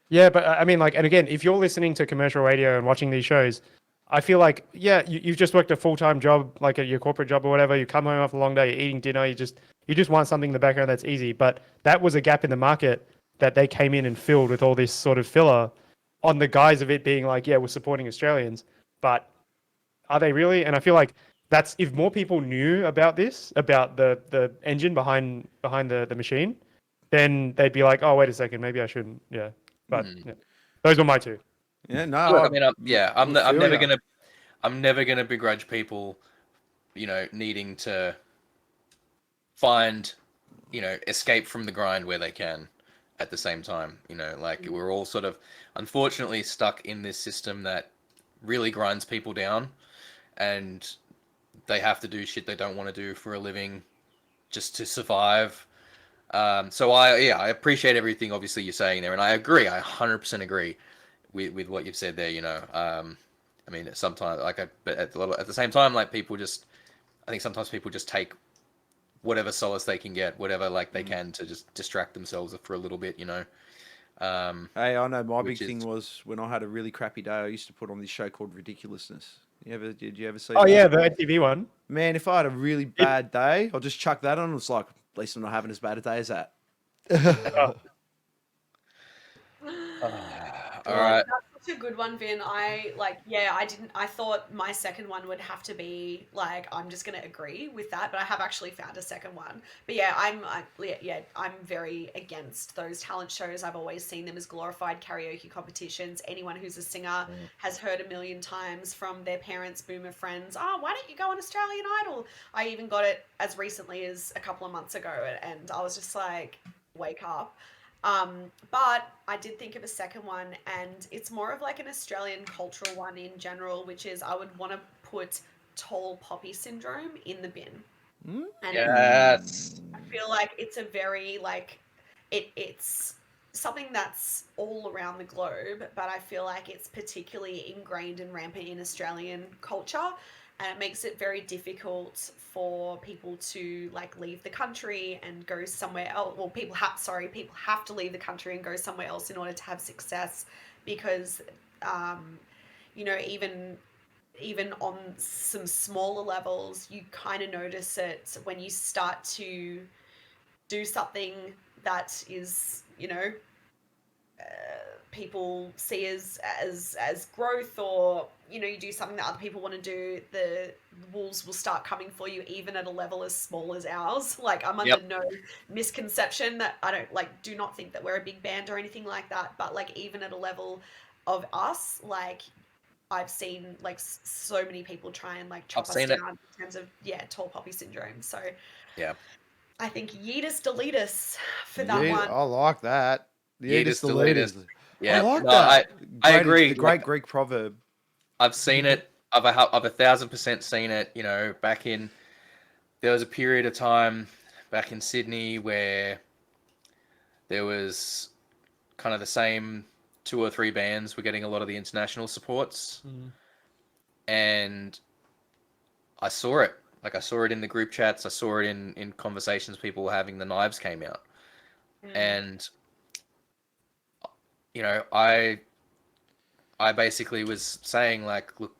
Yeah, but I mean, like, and again, if you're listening to commercial radio and watching these shows, I feel like, yeah, you've just worked a full-time job, like at your corporate job or whatever. You come home after a long day, you're eating dinner, you just want something in the background that's easy. But that was a gap in the market that they came in and filled with all this sort of filler on the guise of it being like, yeah, we're supporting Australians, but are they really? And I feel like that's if more people knew about this, about the engine behind the machine, then they'd be like, oh, wait a second, maybe I shouldn't. Yeah, but yeah. Those were my two. Yeah, no, Look, I mean, I'm feel ya. never gonna begrudge people, needing to find, escape from the grind where they can at the same time. Like we're all sort of unfortunately stuck in this system that really grinds people down, and they have to do shit they don't want to do for a living just to survive. So I appreciate everything obviously you're saying there, and I agree. I 100% agree with what you've said there. I mean, sometimes but at the same time, like I think sometimes people just take whatever solace they can get, whatever they can to just distract themselves for a little bit. Hey, I know my big Which is- thing was when I had a really crappy day, I used to put on this show called Ridiculousness. Did you ever see Oh that? yeah, the TV one. Man, if I had a really bad day, I'll just chuck that on. It's like, at least I'm not having as bad a day as that. All right. That's such a good one, Vin. I thought my second one would have to be like, I'm just gonna agree with that, but I have actually found a second one. But yeah, I'm very against those talent shows. I've always seen them as glorified karaoke competitions. Anyone who's a singer has heard a million times from their parents, boomer friends, oh, why don't you go on Australian Idol? I even got it as recently as a couple of months ago, and I was just like, wake up. But I did think of a second one, and it's more of like an Australian cultural one in general, which is I would want to put tall poppy syndrome in the bin. And Yes. I feel like it's a very it's something that's all around the globe, but I feel like it's particularly ingrained and rampant in Australian culture. And it makes it very difficult for people to leave the country and go somewhere else. Well, people have to leave the country and go somewhere else in order to have success, because even on some smaller levels, you kind of notice it when you start to do something that is people see as growth, or you do something that other people want to do, the wolves will start coming for you, even at a level as small as ours. I'm under no misconception that I do not think that we're a big band or anything like that, but even at a level of us, I've seen so many people try and chop us down in terms of tall poppy syndrome. So Yeah. I think yeetus deletus for that Yeah, one. I like that. Yeetus The deletus. leaders. Yeah. I like No, that. I agree. The great Greek proverb. I've seen it. I've 1,000% seen it. There was a period of time back in Sydney where there was kind of the same 2 or 3 bands were getting a lot of the international supports, and I saw it. I saw it in the group chats. I saw it in conversations people were having. The Knives came out, and I basically was saying look,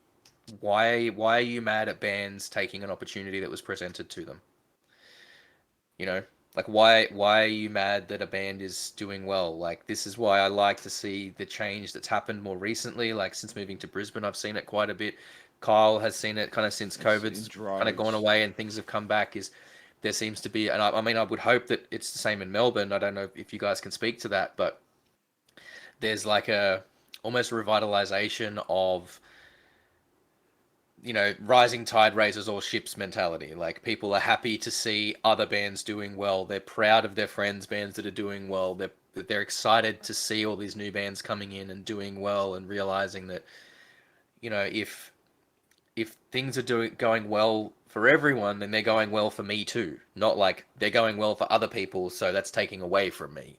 why are you mad at bands taking an opportunity that was presented to them? Why are you mad that a band is doing well? This is why I like to see the change that's happened more recently. Since moving to Brisbane, I've seen it quite a bit. Kyle has seen it kind of since COVID's kind of gone away and things have come back. There seems to be, and I mean, I would hope that it's the same in Melbourne. I don't know if you guys can speak to that, but there's almost revitalization of rising tide raises all ships mentality. People are happy to see other bands doing well. They're proud of their friends' bands that are doing well. They're excited to see all these new bands coming in and doing well, and realizing that if things are going well for everyone, then they're going well for me too. Not they're going well for other people, so that's taking away from me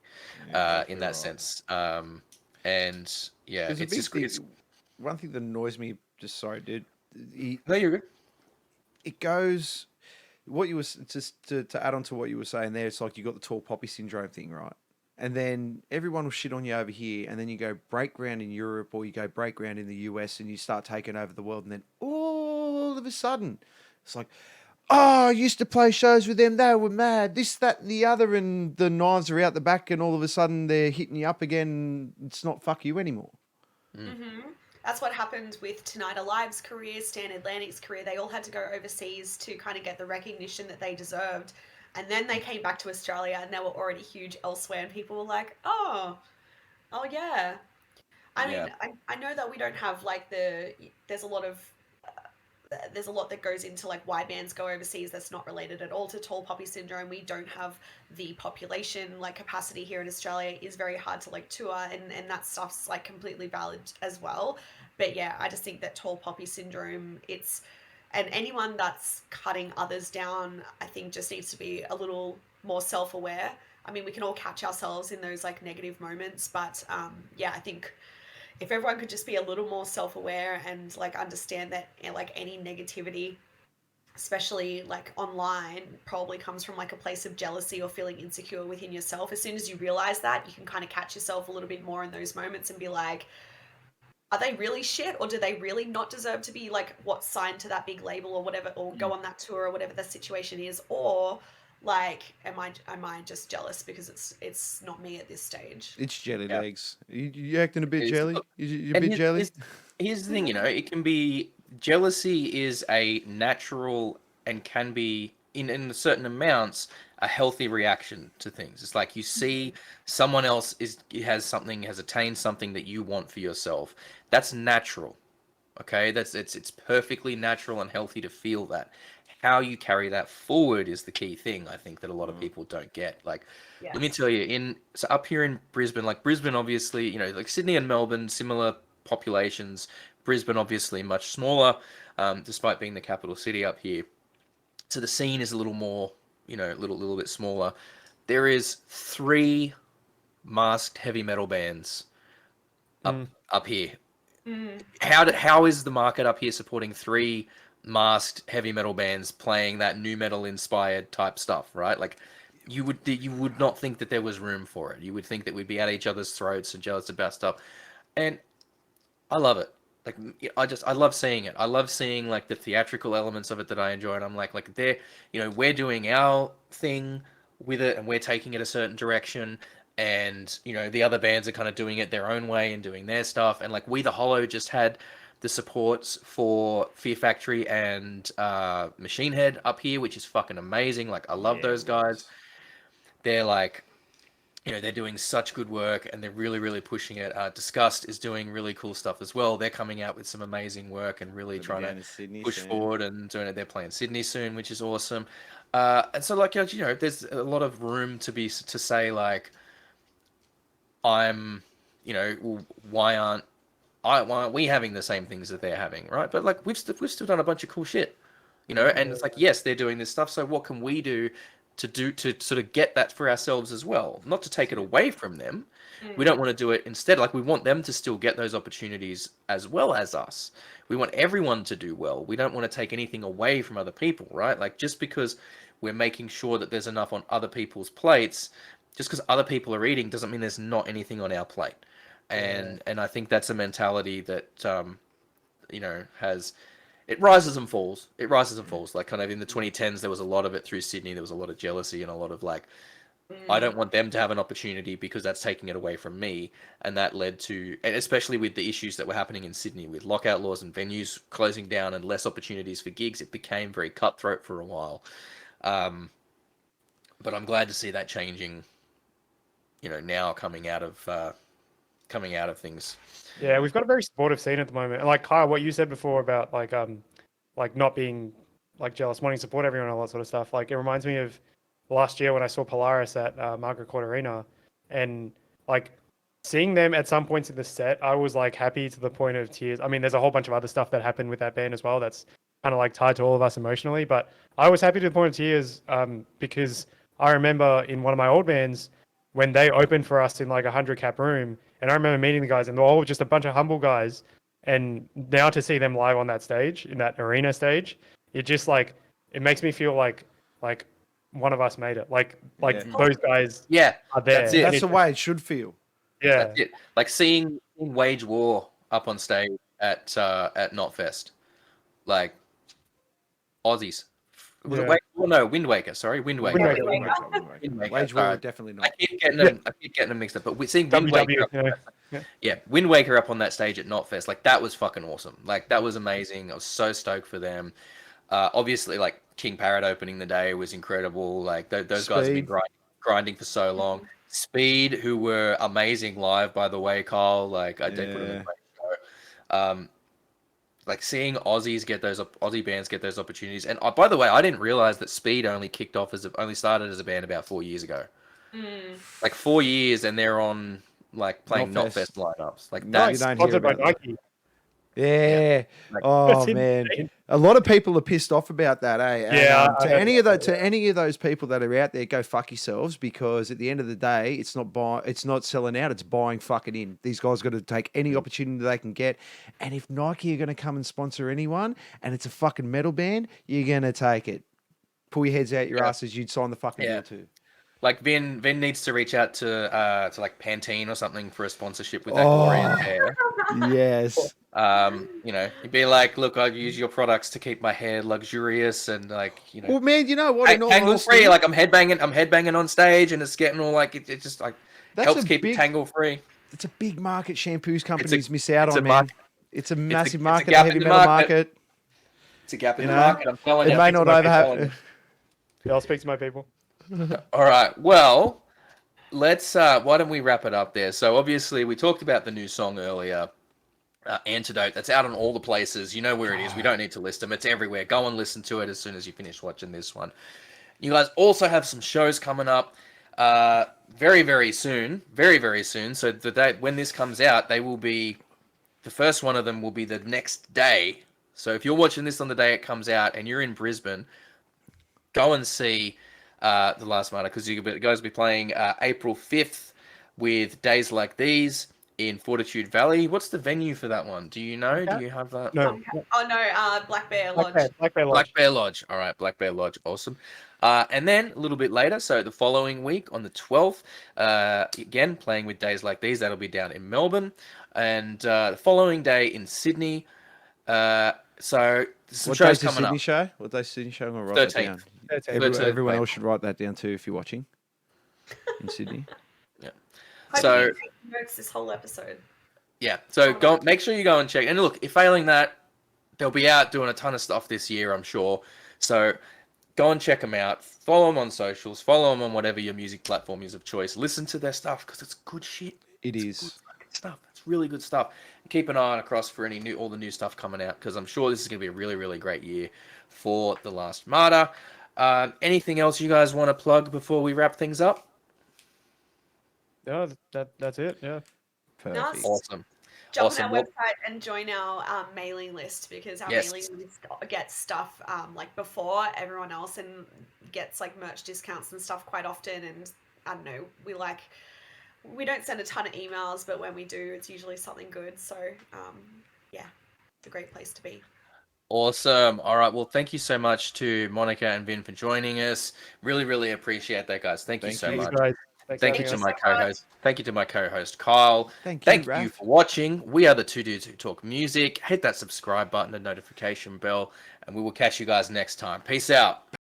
in that sense. And yeah, There's a it's big just thing. One thing that annoys me, just sorry, dude. No, you're good. It goes. What you were just to add on to what you were saying there. It's like you got the tall poppy syndrome thing, right? and then everyone will shit on you over here, and then you go break ground in Europe or you go break ground in the US, and you start taking over the world, and then all of a sudden, it's like, oh, I used to play shows with them. They were mad. This, that, and the other, and the knives are out the back, and all of a sudden they're hitting you up again. It's not fuck you anymore. That's what happened with Tonight Alive's career, Stan Atlantic's career. They all had to go overseas to kind of get the recognition that they deserved. And then they came back to Australia and they were already huge elsewhere. And people were like, oh yeah. I mean, I know that we don't have like there's a lot that goes into like why bands go overseas that's not related at all to tall poppy syndrome. We don't have the population like capacity here in Australia. It is very hard to like tour, and that stuff's like completely valid as well. But yeah, I just think that tall poppy syndrome, and anyone that's cutting others down, I think just needs to be a little more self-aware. I mean, we can all catch ourselves in those like negative moments, but yeah, I think if everyone could just be a little more self-aware and like understand that like any negativity, especially like online, probably comes from like a place of jealousy or feeling insecure within yourself. As soon as you realize that, you can kind of catch yourself a little bit more in those moments and be like, are they really shit, or do they really not deserve to be like signed to that big label or whatever, or go on that tour or whatever the situation is, or like am I just jealous because it's not me at this stage? It's jelly legs. You acting a bit It's- jelly? look, You a bit jelly? Here's the thing, it can be jealousy is a natural and can be in certain amounts a healthy reaction to things. It's like you see someone else has attained something that you want for yourself. That's natural. Okay, it's perfectly natural and healthy to feel that. How you carry that forward is the key thing, I think, that a lot of people don't get. Like, let me tell you, so up here in Brisbane, like Brisbane, obviously, like Sydney and Melbourne, similar populations. Brisbane, obviously, much smaller, despite being the capital city up here. So the scene is a little more, little bit smaller. There is 3 masked heavy metal bands up here. How is the market up here supporting 3 masked heavy metal bands playing that new metal inspired type stuff, right? Like you would not think that there was room for it. You would think that we'd be at each other's throats and jealous about stuff. And I love it. Like I love seeing it. I love seeing like the theatrical elements of it that I enjoy, and I'm like they're, we're doing our thing with it and we're taking it a certain direction, and the other bands are kind of doing it their own way and doing their stuff. And like We the Hollow just had the supports for Fear Factory and Machine Head up here, which is fucking amazing. Like I love those guys. They're like, they're doing such good work and they're really, really pushing it. Disgust is doing really cool stuff as well. They're coming out with some amazing work and really trying to push forward and doing it. They're playing Sydney soon, which is awesome. And so like, there's a lot of room to say like, I'm, why aren't we having the same things that they're having, right? But like we've still done a bunch of cool shit, and it's like, yes, they're doing this stuff. So what can we do to sort of get that for ourselves as well? Not to take it away from them. We don't want to do it instead. Like we want them to still get those opportunities as well as us. We want everyone to do well. We don't want to take anything away from other people, right? Like just because we're making sure that there's enough on other people's plates, just because other people are eating doesn't mean there's not anything on our plate. And I think that's a mentality that has, it rises and falls. It rises and falls. Like kind of in the 2010s, there was a lot of it through Sydney. There was a lot of jealousy and a lot of like, I don't want them to have an opportunity because that's taking it away from me. And that led to, and especially with the issues that were happening in Sydney with lockout laws and venues closing down and less opportunities for gigs, it became very cutthroat for a while. But I'm glad to see that changing, now coming out of things. Yeah, we've got a very supportive scene at the moment. And like Kyle, what you said before about like not being like jealous, wanting to support everyone and all that sort of stuff. Like it reminds me of last year when I saw Polaris at Margaret Court Arena, and like seeing them at some points in the set, I was like happy to the point of tears. I mean, there's a whole bunch of other stuff that happened with that band as well that's kind of like tied to all of us emotionally, but I was happy to the point of tears because I remember in one of my old bands when they opened for us in like 100 cap room, and I remember meeting the guys and they're all just a bunch of humble guys, and now to see them live on that stage, in that arena stage, it just like, it makes me feel like one of us made it. Like Yeah. those guys Yeah, are there. that's it. That's the way it should feel. Yeah. That's it. Like seeing Wage War up on stage at Knotfest, like Aussies. Was it Yeah. Wake? Oh no, Wind Waker. Sorry, Wind Waker. Wind Waker. Wind Waker, Wage War, sorry. definitely I not. keep getting them mixed up. But we're seeing Wind Waker. Yeah, Wind Waker up on that stage at Knotfest. Like that was fucking awesome. Like that was amazing. I was so stoked for them. Obviously, like King Parrot opening the day was incredible. Like those guys have been grinding for so long. Speed, who were amazing live, by the way, Carl. Like I did put them in a great show. Like seeing Aussie bands get those opportunities. And by the way, I didn't realize that Speed only started as a band about 4 years ago. Like 4 years, and they're on like playing Knotfest lineups. Like that's sponsored by Nike. Yeah. Oh man, a lot of people are pissed off about that, eh? And, Yeah. to any of those people that are out there, go fuck yourselves, because at the end of the day, it's not selling out. It's buying fucking in. These guys got to take any opportunity they can get. And if Nike are going to come and sponsor anyone, and it's a fucking metal band, you're going to take it. Pull your heads out your asses. You'd sign the fucking deal too. Like Vin needs to reach out to like Pantene or something for a sponsorship with that glorious hair. Yes. You know, you'd be like, look, I use your products to keep my hair luxurious and like, you know. Well, man, you know what? Tangle free. Like I'm headbanging on stage, and it's getting all like it just like helps keep it tangle free. It's a big market shampoos companies miss out on, man. It's a massive market, gap the heavy in the metal market. It's a gap in the market. I'm telling you. It may not overhappen. Yeah, I'll speak to my people. All right. Well, let's. Why don't we wrap it up there? So obviously, we talked about the new song earlier, Antidote. That's out on all the places. You know where it is. We don't need to list them. It's everywhere. Go and listen to it as soon as you finish watching this one. You guys also have some shows coming up, very, very soon. Very, very soon. So the day when this comes out, they will be. The first one of them will be the next day. So if you're watching this on the day it comes out and you're in Brisbane, go and see The Last Martyr, because you guys will be playing April 5th with Days Like These in Fortitude Valley. What's the venue for that one? Do you know? Do you have that? No. Oh no, Black Bear Lodge. Black Bear Lodge. Black Bear Lodge. All right, Black Bear Lodge. Awesome. And then a little bit later, so the following week on the 12th, again, playing with Days Like These. That'll be down in Melbourne. And the following day in Sydney. So some What shows day's the coming Sydney up. show? What day's Sydney show? I'm gonna write that down. 13th. Everyone else should write that down too if you're watching in Sydney. Yeah. Hope So you take notes this whole episode. yeah. So go. Make sure you go and check. And look, if failing that, they'll be out doing a ton of stuff this year, I'm sure. So go and check them out. Follow them on socials. Follow them on whatever your music platform is of choice. Listen to their stuff because it's good shit. It It's is. good fucking stuff. It's really good stuff. And keep an eye across for all the new stuff coming out, because I'm sure this is going to be a really, really great year for The Last Martyr. Anything else you guys want to plug before we wrap things up? No, that's it. Yeah. Perfect. Awesome. Jump Awesome. on our Well- website and join our mailing list, because our Yes. mailing list gets stuff like before everyone else, and gets like merch discounts and stuff quite often. And I don't know, we don't send a ton of emails, but when we do, it's usually something good. So yeah, it's a great place to be. Awesome. All right. Well, thank you so much to Monica and Vin for joining us. Really, really appreciate that, guys. Thank you so Thanks, much. guys. Thanks Thank for you to having my us. co-host. Thank you to my co-host Kyle. Thank Thank you, you Raph. for watching. We are the two dudes who talk music. Hit that subscribe button and notification bell, and we will catch you guys next time. Peace out.